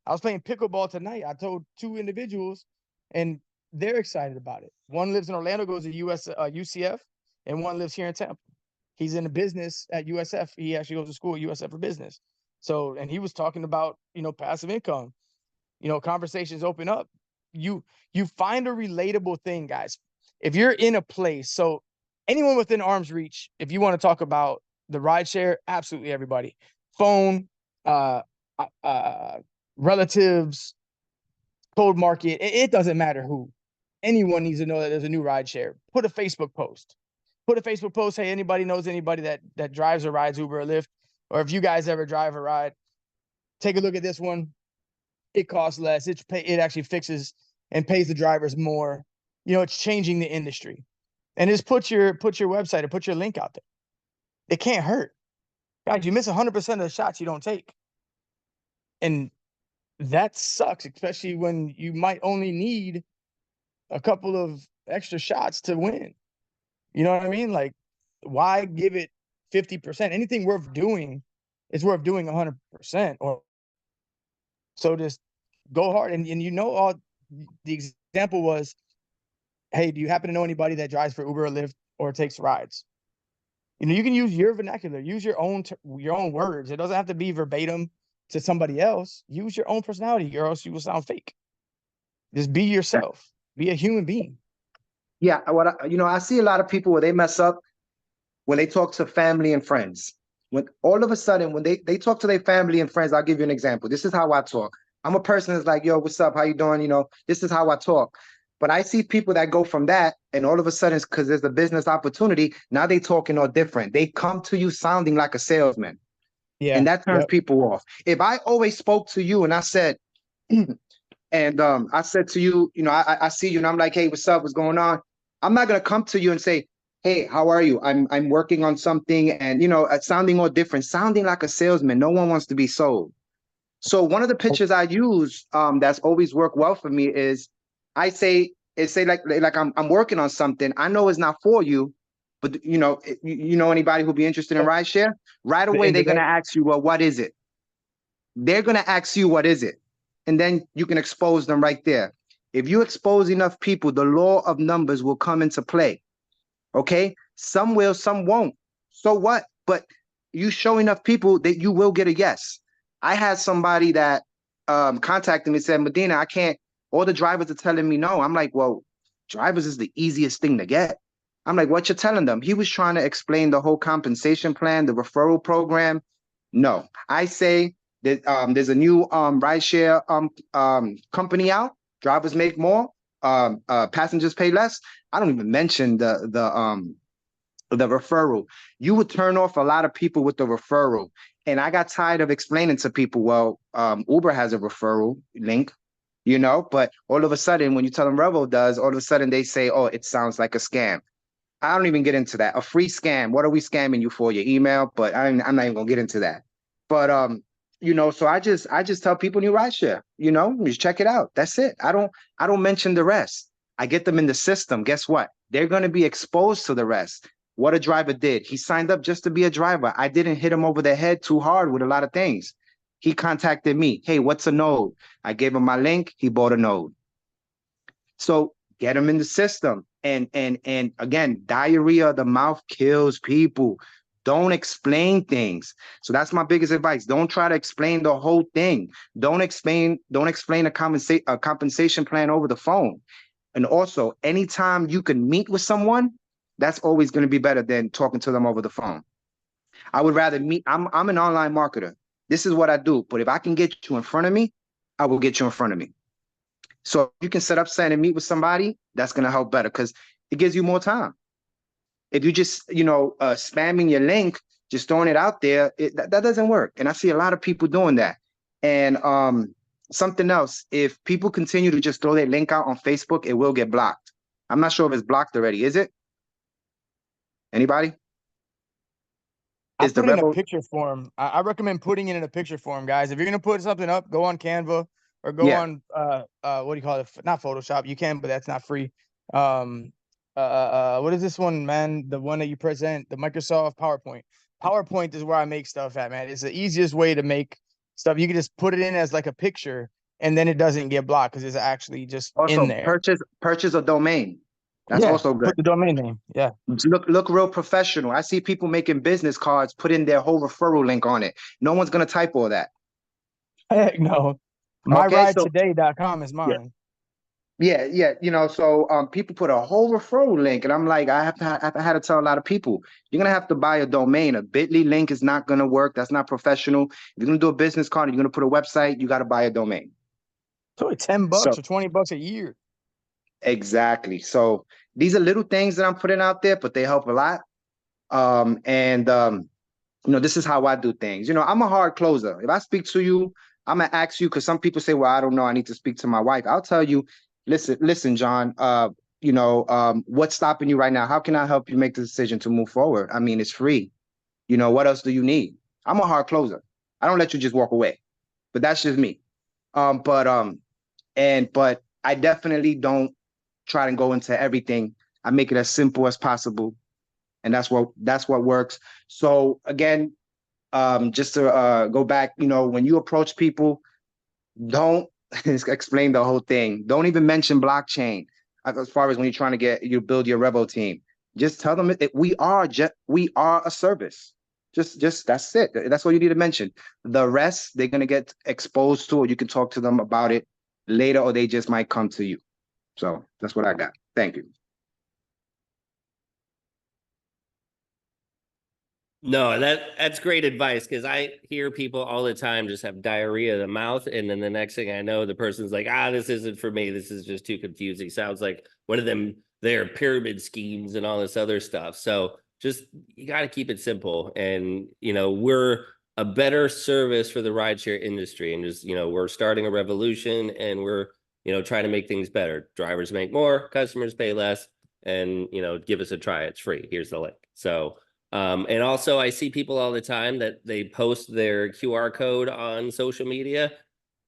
I was playing pickleball tonight. I told 2 individuals, and they're excited about it. One lives in Orlando, goes to UCF, and one lives here in Tampa. He's in the business at USF. He actually goes to school at USF for business. So, and he was talking about, passive income. Conversations open up. You find a relatable thing, guys. If you're in a place, so anyone within arm's reach, if you want to talk about the ride share, absolutely everybody. Phone, relatives, cold market, it doesn't matter who. Anyone needs to know that there's a new ride share. Put a Facebook post. Hey, anybody knows anybody that drives or rides Uber or Lyft? Or if you guys ever drive or ride, take a look at this one. It costs less. It actually fixes and pays the drivers more. It's changing the industry. And just put your website or put your link out there. It can't hurt. Guys, you miss 100% of the shots you don't take. And that sucks, especially when you might only need a couple of extra shots to win. You know what I mean? Like, why give it 50%? Anything worth doing is worth doing 100%. Or so just go hard. And all the example was, hey, do you happen to know anybody that drives for Uber or Lyft or takes rides? You can use your vernacular, use your own words. It doesn't have to be verbatim to somebody else. Use your own personality, or else you will sound fake. Just be yourself. Be a human being. Yeah, I see a lot of people where they mess up when they talk to family and friends. When all of a sudden, when they talk to their family and friends, I'll give you an example. This is how I talk. I'm a person that's like, yo, what's up? How you doing? This is how I talk. But I see people that go from that, and all of a sudden, because there's a business opportunity, now they talking all different. They come to you sounding like a salesman. Yeah. And that turns people off. If I always spoke to you and I said, and I said to you, I see you and I'm like, hey, what's up? What's going on? I'm not going to come to you and say, hey, how are you? I'm working on something, and, sounding all different, sounding like a salesman. No one wants to be sold. So one of the pitches I use that's always worked well for me is I say like I'm working on something. I know it's not for you, but anybody who'll be interested in rideshare, right away they're going to ask you, well, what is it? They're going to ask you, what is it? And then you can expose them right there. If you expose enough people, the law of numbers will come into play. Okay? Some will, some won't. So what? But you show enough people that you will get a yes. I had somebody that contacted me and said, Medina, I can't, all the drivers are telling me no. I'm like, well, drivers is the easiest thing to get. I'm like, what you telling them? He was trying to explain the whole compensation plan, the referral program. No, I say that there's a new rideshare company out. Drivers make more, passengers pay less. I don't even mention the referral. You would turn off a lot of people with the referral. And I got tired of explaining to people, well, Uber has a referral link, but all of a sudden, when you tell them Revo does, all of a sudden they say, oh, it sounds like a scam. I don't even get into that. A free scam. What are we scamming you for? Your email? But I'm not even gonna get into that. But so I just tell people new rideshare, just check it out. That's it. I don't mention the rest. I get them in the system. Guess what? They're gonna be exposed to the rest. What a driver did. He signed up just to be a driver. I didn't hit him over the head too hard with a lot of things. He contacted me. Hey, what's a node? I gave him my link. He bought a node. So get him in the system. And again, diarrhea of the mouth kills people. Don't explain things. So that's my biggest advice. Don't try to explain the whole thing. Don't explain a compensation plan over the phone. And also, anytime you can meet with someone, that's always going to be better than talking to them over the phone. I would rather meet. I'm an online marketer. This is what I do. But if I can get you in front of me, I will get you in front of me. So if you can set up something and meet with somebody, that's going to help better because it gives you more time. If you just, spamming your link, just throwing it out there, that doesn't work. And I see a lot of people doing that. And something else, if people continue to just throw their link out on Facebook, it will get blocked. I'm not sure if it's blocked already. Is it? Anybody? I Is the put it in a Revo? picture form. I recommend putting it in a picture form, guys. If you're gonna put something up, go on Canva or go Yeah. on what do you call it? Not Photoshop. You can, but that's not free. What is this one, man? The one that you present, the Microsoft PowerPoint. PowerPoint is where I make stuff at, man. It's the easiest way to make stuff. You can just put it in as like a picture, and then it doesn't get blocked because it's actually just Also, in there. purchase a domain. That's Yeah, also good. put the domain name. Yeah. Look real professional. I see people making business cards, put in their whole referral link on it. No one's gonna type all that. Heck no. Okay, so MyRideToday.com is mine. yeah. So people put a whole referral link, and I'm like, I've had to tell a lot of people, you're gonna have to buy a domain. A bit.ly link is not gonna work. That's not professional. If you're gonna do a business card, you're gonna put a website, you gotta buy a domain. It's only $10 So or $20 a year. exactly. So these are little things that I'm putting out there, but they help a lot. This is how I do things. I'm a hard closer. If I speak to you, I'm gonna ask you because some people say, well, I don't know, I need to speak to my wife. I'll tell you, listen, John, what's stopping you right now? How can I help you make the decision to move forward? I mean, it's free. What else do you need? I'm a hard closer. I don't let you just walk away, but that's just me. But I definitely don't try to go into everything. I make it as simple as possible. And that's what works. So again, just to go back, when you approach people, don't explain the whole thing. Don't even mention blockchain as far as when you're trying to build your Revo team. Just tell them we are a service. Just that's it. That's what you need to mention. The rest they're gonna get exposed to, or you can talk to them about it later, or they just might come to you. So that's what I got. Thank you. No, that's great advice because I hear people all the time just have diarrhea of the mouth, and then the next thing I know, the person's like, this isn't for me. This is just too confusing. Sounds like one of them, their pyramid schemes and all this other stuff. So just you got to keep it simple, and we're a better service for the rideshare industry, and just we're starting a revolution, and we're trying to make things better. Drivers make more, customers pay less, and give us a try. It's free. Here's the link. So. And also I see people all the time that they post their QR code on social media.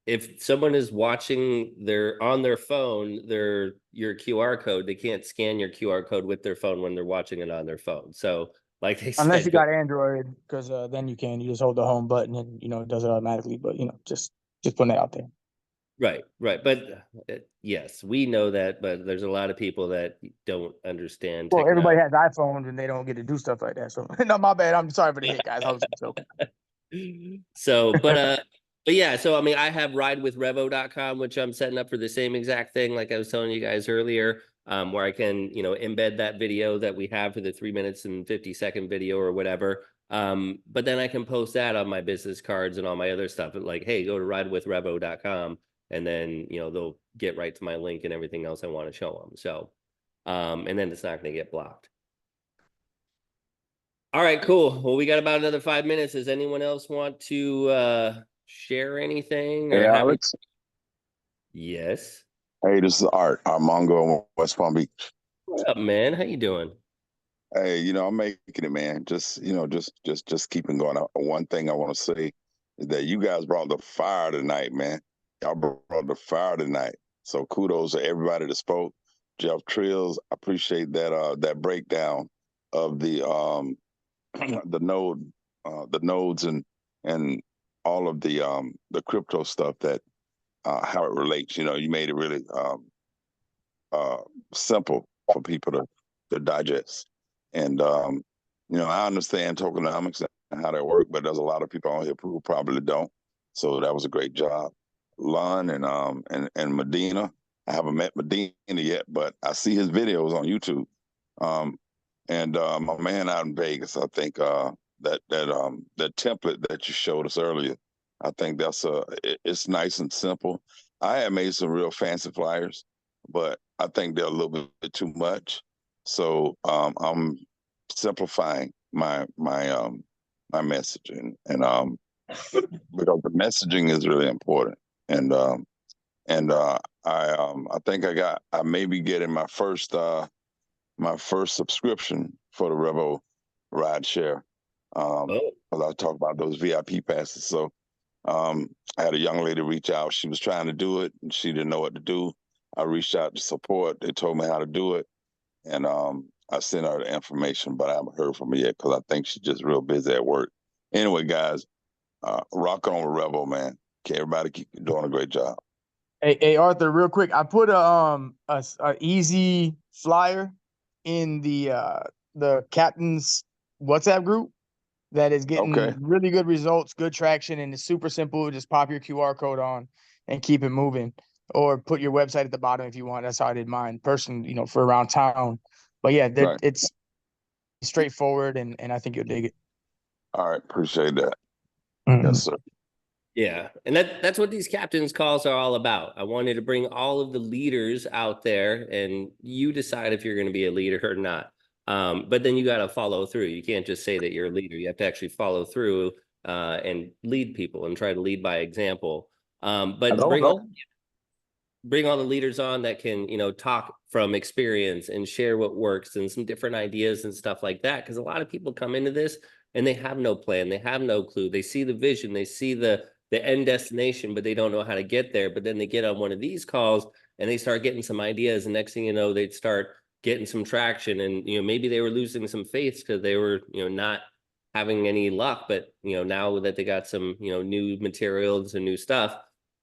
If someone is watching on their phone, your QR code, they can't scan your QR code with their phone when they're watching it on their phone. So like they Unless said, you got Android, because then you just hold the home button and it does it automatically. But just putting that out there. Right. But yes, we know that, but there's a lot of people that don't understand. Well, everybody has iPhones and they don't get to do stuff like that. So no, my bad. I'm sorry for the hit, guys. I was just joking. So, but yeah, so I mean, I have ridewithrevo.com, which I'm setting up for the same exact thing, like I was telling you guys earlier, where I can, embed that video that we have for the 3 minutes and 50-second video or whatever. But then I can post that on my business cards and all my other stuff. Like, hey, go to ridewithrevo.com. And then, they'll get right to my link and everything else I want to show them. So, and then it's not going to get blocked. All right, cool. Well, we got about another 5 minutes. Does anyone else want to share anything? Hey, Alex. Yes. Hey, this is Art. I'm Mongo in West Palm Beach. What's up, man? How you doing? Hey, I'm making it, man. Just keeping going. One thing I want to say is that you guys brought the fire tonight, man. Y'all brought the fire tonight. So kudos to everybody that spoke. Jeff Trills, I appreciate that breakdown of the the nodes and all of the crypto stuff that how it relates. You made it really simple for people to digest. And You know, I understand tokenomics and how that work, but there's a lot of people on here who probably don't. So that was a great job. Lon and Medina. I haven't met Medina yet, but I see his videos on YouTube. And my man out in Vegas, I think that template that you showed us earlier, I think it's nice and simple. I had made some real fancy flyers, but I think they're a little bit too much. So I'm simplifying my messaging, and because the messaging is really important. I think I may be getting my first subscription for the Revo ride share. Because I talk about those VIP passes. So I had a young lady reach out. She was trying to do it and she didn't know what to do. I reached out to support. They told me how to do it. And I sent her the information, but I haven't heard from her yet because I think she's just real busy at work. Anyway, guys, rock on with Revo, man. Okay, everybody keep doing a great job. Hey, Arthur, real quick, I put a easy flyer in the captain's WhatsApp group that is getting really good results, good traction, and it's super simple. Just pop your QR code on and keep it moving, or put your website at the bottom if you want. That's how I did mine, for around town. But yeah, it's straightforward, and I think you'll dig it. All right, appreciate that. Mm-hmm. Yes, sir. Yeah, and that's what these captains calls are all about. I wanted to bring all of the leaders out there, and you decide if you're going to be a leader or not. But then you got to follow through. You can't just say that you're a leader. You have to actually follow through and lead people and try to lead by example. But bring all the leaders on that can, talk from experience and share what works and some different ideas and stuff like that. Because a lot of people come into this and they have no plan. They have no clue. They see the vision. They see the end destination, but they don't know how to get there. But then they get on one of these calls and they start getting some ideas. And next thing you know, they'd start getting some traction. And, maybe they were losing some faith because they were, not having any luck. But, now that they got some, new materials and new stuff,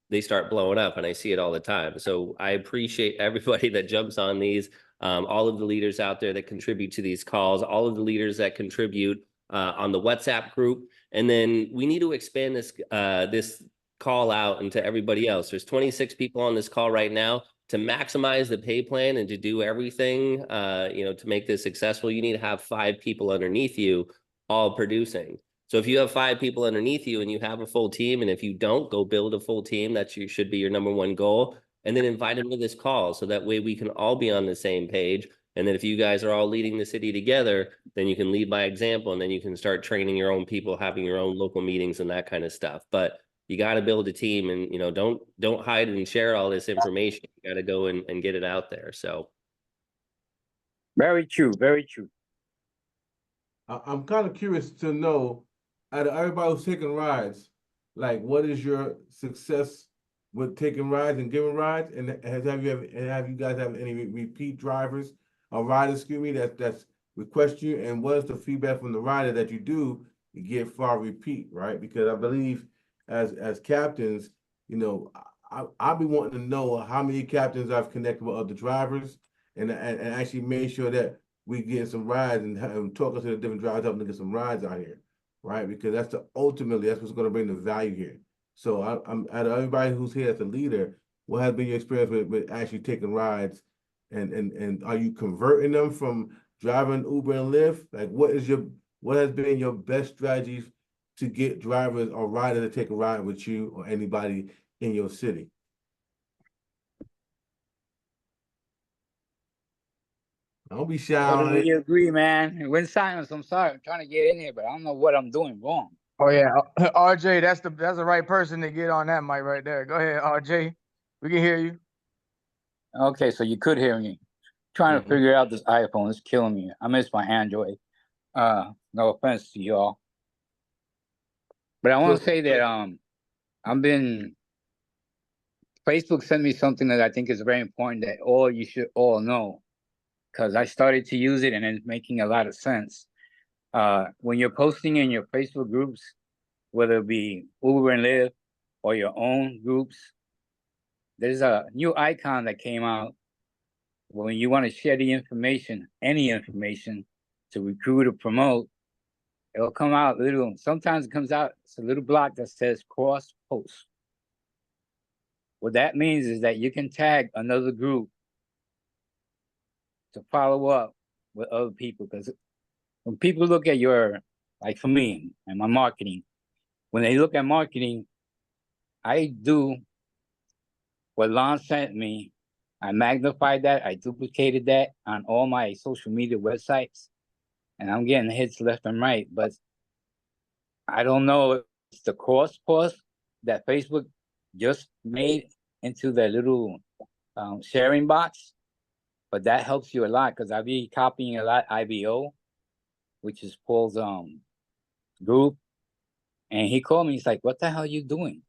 they start blowing up, and I see it all the time. So I appreciate everybody that jumps on these, all of the leaders out there that contribute to these calls, all of the leaders that contribute on the WhatsApp group. And then we need to expand this call out into everybody else. There's 26 people on this call right now. To maximize the pay plan and to do everything, to make this successful, you need to have 5 people underneath you all producing. So if you have 5 people underneath you and you have a full team, and if you don't, go build a full team. That should be your number one goal. And then invite them to this call so that way we can all be on the same page. And then if you guys are all leading the city together, then you can lead by example, and then you can start training your own people, having your own local meetings and that kind of stuff. But you got to build a team, and don't hide and share all this information. You got to go and get it out there. So very true, very true. I'm kind of curious to know, out of everybody who's taking rides, like, what is your success with taking rides and giving rides? And have you guys have any repeat drivers or riders, excuse me, that's request you? And what is the feedback from the rider that you do get for repeat, right? Because I believe as captains, I'll be wanting to know how many captains I've connected with other drivers and actually made sure that we get some rides and talking to the different drivers, helping to get some rides out here, right? Because that's ultimately what's going to bring the value here. So I'm out of everybody who's here as a leader, what has been your experience with actually taking rides, and are you converting them from driving Uber and Lyft? Like, what has been your best strategies to get drivers or riders to take a ride with you or anybody in your city? Don't be shy. Totally agree, man. It went silence. I'm sorry. I'm trying to get in here, but I don't know what I'm doing wrong. Oh yeah, RJ, that's the right person to get on that mic right there. Go ahead, RJ. We can hear you. Okay, so you could hear me. Trying to figure out this iPhone is killing me. I miss my Android. No offense to y'all, but I want to say that Facebook sent me something that I think is very important that you should all know, because I started to use it and it's making a lot of sense. When you're posting in your Facebook groups, whether it be Uber and Lyft or your own groups, there's a new icon that came out when you want to share the information, any information, to recruit or promote, it'll come out sometimes it comes out, it's a little block that says cross post. What that means is that you can tag another group to follow up with other people. Because when people look at like for me and my marketing, when they look at marketing, I do what Lon sent me. I magnified that, I duplicated that on all my social media websites, and I'm getting hits left and right. But I don't know if it's the cross post that Facebook just made into their little sharing box, but that helps you a lot because I be copying a lot IBO, which is Paul's group, and he called me. He's like, "What the hell are you doing?"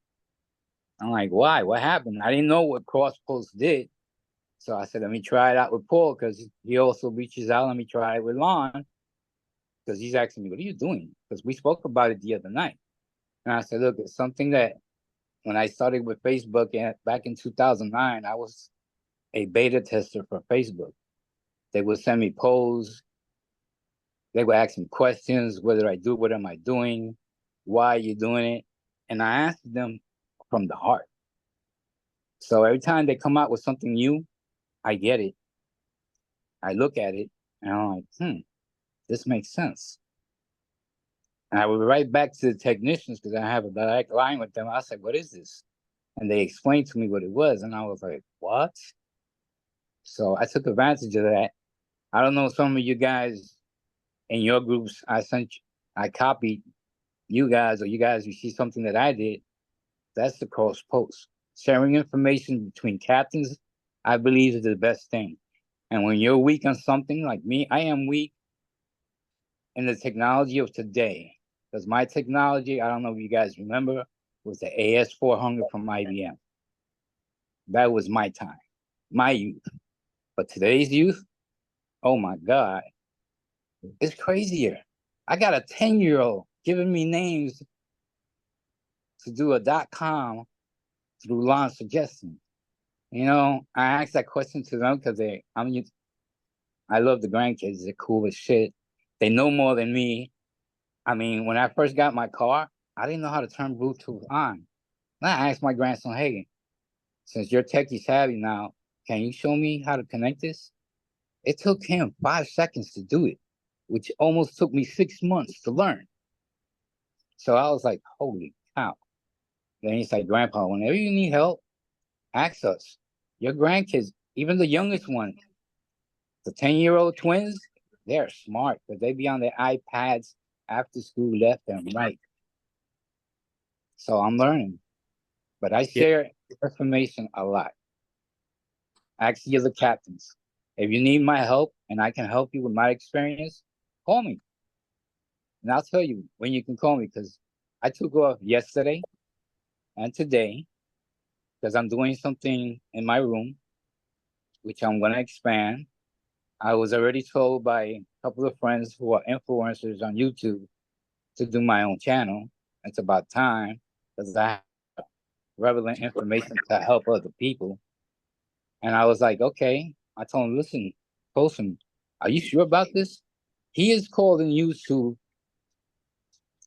I'm like, "Why? What happened?" I didn't know what cross post did, so I said, "Let me try it out with Paul because he also reaches out. Let me try it with Lon because he's asking me, what are you doing?' Because we spoke about it the other night, and I said, look, it's something that when I started with Facebook back in 2009, I was a beta tester for Facebook. They would send me polls. They would ask me questions. What did I do? What am I doing? Why are you doing it? And I asked them from the heart. So every time they come out with something new, I get it. I look at it and I'm like, this makes sense. And I would write back to the technicians because I have a direct line with them. I said, what is this? And they explained to me what it was. And I was like, what? So I took advantage of that. I don't know, some of you guys in your groups, I copied you guys, or you see something that I did. That's the cross post. Sharing information between captains, I believe, is the best thing. And when you're weak on something like me, I am weak in the technology of today. Because my technology, I don't know if you guys remember, was the AS400 from IBM. That was my time, my youth. But today's youth, oh my God, it's crazier. I got a 10-year-old giving me names to do a .com through Lon's suggestion. You know, I asked that question to them because I love the grandkids. They're cool as shit. They know more than me. I mean, when I first got my car, I didn't know how to turn Bluetooth on. And I asked my grandson, hey, since you're techie savvy now, can you show me how to connect this? It took him 5 seconds to do it, which almost took me 6 months to learn. So I was like, holy cow. Then he's like, Grandpa, whenever you need help, ask us. Your grandkids, even the youngest one, the 10-year-old twins, they're smart because they be on their iPads after school left and right. So I'm learning. But I share information a lot. Ask the other captains. If you need my help and I can help you with my experience, call me. And I'll tell you when you can call me because I took off yesterday and today because I'm doing something in my room, which I'm going to expand. I was already told by a couple of friends who are influencers on YouTube to do my own channel. It's about time because I have relevant information to help other people. And I was like, okay. I told him, listen, Colson, are you sure about this? He is called in YouTube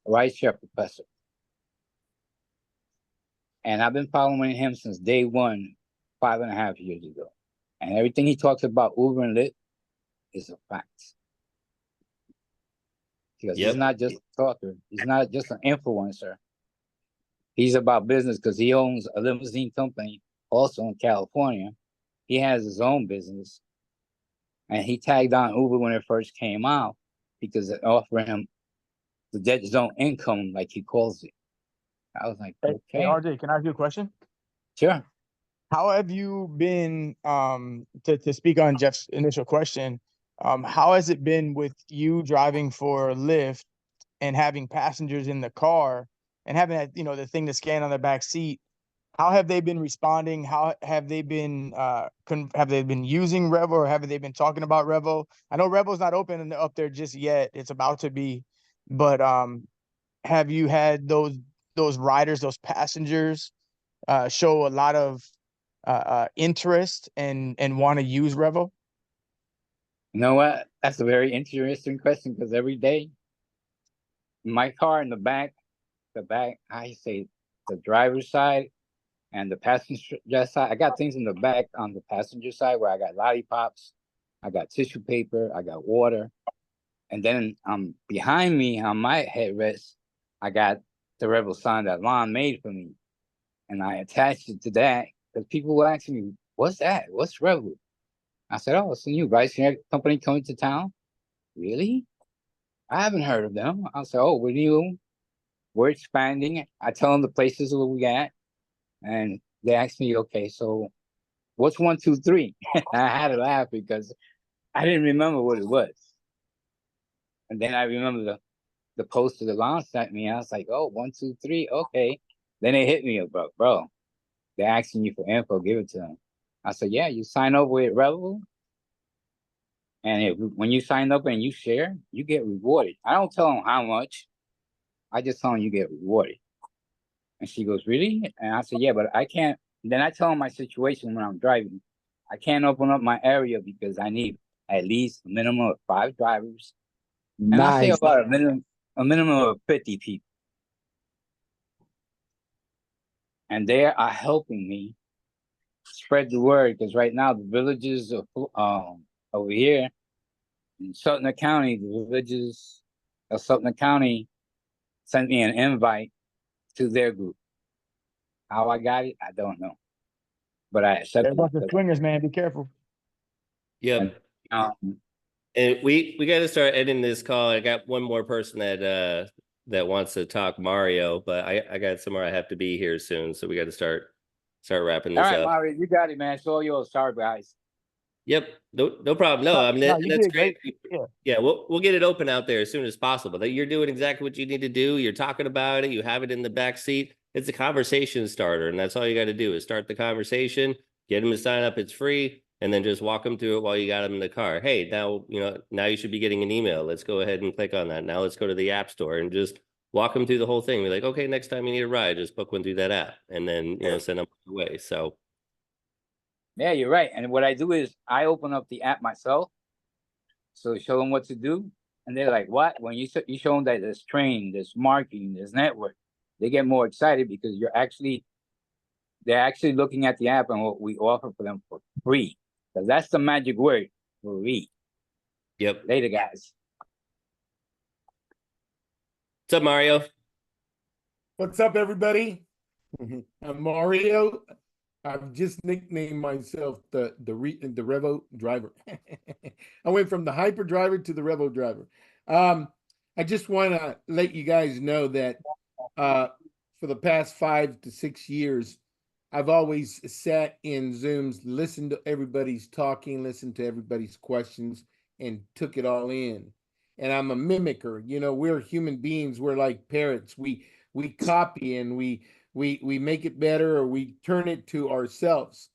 Vice Chair Professor. And I've been following him since day one, 5.5 years ago. And everything he talks about Uber and Lyft is a fact. Because he's not just a talker. He's not just an influencer. He's about business because he owns a limousine company also in California. He has his own business. And he tagged on Uber when it first came out because it offered him the dead zone income, like he calls it. I was like, okay. Hey, RJ, can I ask you a question? Sure. How have you been, to speak on Jeff's initial question, how has it been with you driving for Lyft and having passengers in the car and having that, the thing to scan on the back seat? How have they been responding? How have they been using Revo, or have they been talking about Revo? I know Revo's not open up there just yet. It's about to be, but have you had those riders, those passengers show a lot of interest and want to use Revo? You know what? That's a very interesting question because every day, my car in the back, I say the driver's side and the passenger side. I got things in the back on the passenger side where I got lollipops, I got tissue paper, I got water, and then behind me on my headrest, I got the Revo sign that Lon made for me, and I attached it to that because people were asking me, "What's that? What's Revo?" I said, "Oh, it's a new bike share company coming to town." Really? I haven't heard of them. I said, "Oh, we're new. We're expanding." I tell them the places where we at, and they asked me, "Okay, so what's 1, 2, 3?" I had to laugh because I didn't remember what it was. And then I remember the poster the launch sent me. I was like, "Oh, 1, 2, 3, okay." Then it hit me, bro, they're asking you for info, give it to them. I said, "Yeah, you sign up with Revo, and when you sign up and you share, you get rewarded." I don't tell them how much. I just tell them you get rewarded. And she goes, "Really?" And I said, "Yeah, but I can't." Then I tell them my situation when I'm driving. I can't open up my area because I need at least a minimum of 5 drivers. And I say Nice. about a minimum of 50 people. And they are helping me spread the word because right now the villages of over here in Sutton County, the villages of Sutton County sent me an invite to their group. How I got it, I don't know, but I They're a accepted bunch of it. swingers, man. Be careful. Yep. Um, And we got to start ending this call. I got one more person that wants to talk Mario, but I got somewhere I have to be here soon, so we got to start wrapping all this right, up. Mario, you got it, man. It's all yours. Sorry, guys. Yep, no problem. No, I mean No, you that's did great. great. Yeah. Yeah, we'll get it open out there as soon as possible. That you're doing exactly what you need to do. You're talking about it. You have it in the back seat. It's a conversation starter, and that's all you got to do is start the conversation. Get them to sign up. It's free, and then just walk them through it while you got them in the car. Hey, now you should be getting an email. Let's go ahead and click on that. Now let's go to the app store and just walk them through the whole thing. Be like, okay, next time you need a ride, just book one through that app, and then send them away. So. Yeah, you're right. And what I do is I open up the app myself, so show them what to do, and they're like, "What?" When you show them that there's training, there's marketing, there's network, they get more excited because they're actually looking at the app and what we offer for them for free. Because that's the magic word, free. Yep. Later, guys. What's up, Mario? What's up, everybody? I'm Mario. I've just nicknamed myself the Revo driver. I went from the hyper driver to the Revo driver. I just want to let you guys know that for the past 5 to 6 years, I've always sat in Zooms, listened to everybody's talking, listened to everybody's questions, and took it all in. And I'm a mimicker. We're human beings. We're like parrots. We copy and we make it better, or we turn it to ourselves.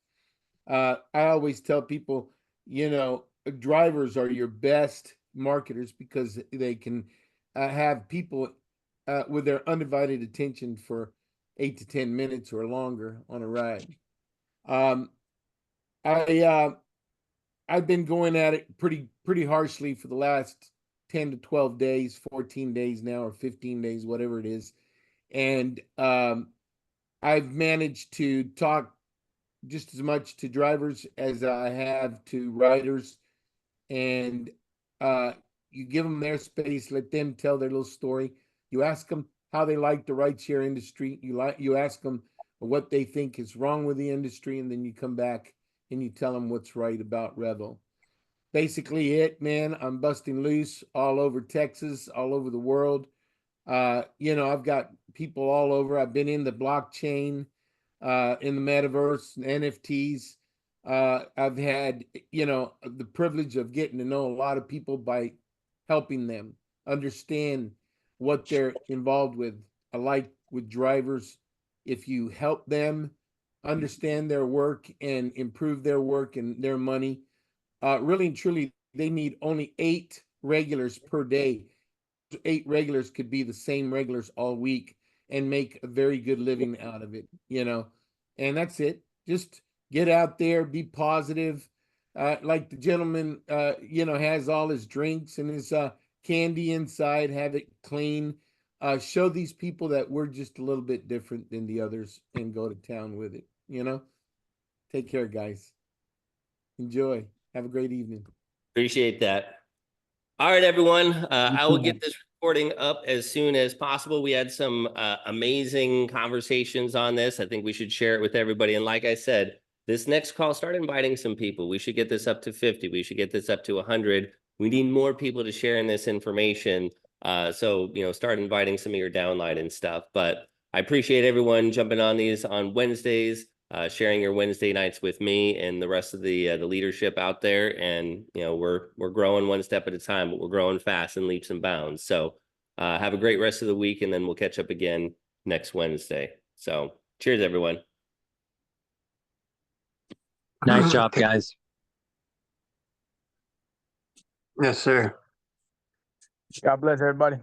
I always tell people, drivers are your best marketers because they can have people with their undivided attention for 8 to 10 minutes or longer on a ride. I've been going at it pretty harshly for the last 10 to 12 days, 14 days now, or 15 days, whatever it is. And I've managed to talk just as much to drivers as I have to riders. And you give them their space, let them tell their little story. You ask them how they like the rideshare industry. You ask them what they think is wrong with the industry, and then you come back and you tell them what's right about Revo. Basically it, man. I'm busting loose all over Texas, all over the world. I've got people all over. I've been in the blockchain, in the metaverse, NFTs. I've had, the privilege of getting to know a lot of people by helping them understand what they're involved with. I like with drivers, if you help them understand their work and improve their work and their money, really and truly, they need only 8 regulars per day. 8 regulars could be the same regulars all week and make a very good living out of it, and that's it. Just get out there, be positive, like the gentleman, you know, has all his drinks and his candy inside, have it clean. Show these people that we're just a little bit different than the others and go to town with it, you know? Take care, guys. Enjoy. Have a great evening. Appreciate that. All right, everyone. I will get this recording up as soon as possible. We had some amazing conversations on this. I think we should share it with everybody. And like I said, this next call, start inviting some people. We should get this up to 50. We should get this up to 100. We need more people to share in this information. So, you know, start inviting some of your downline and stuff. But I appreciate everyone jumping on these on Wednesdays, sharing your Wednesday nights with me and the rest of the leadership out there. And, you know, we're growing one step at a time, but we're growing fast in leaps and bounds. So have a great rest of the week, and then we'll catch up again next Wednesday. So cheers, everyone. Nice job, guys. Yes, sir. God bless everybody.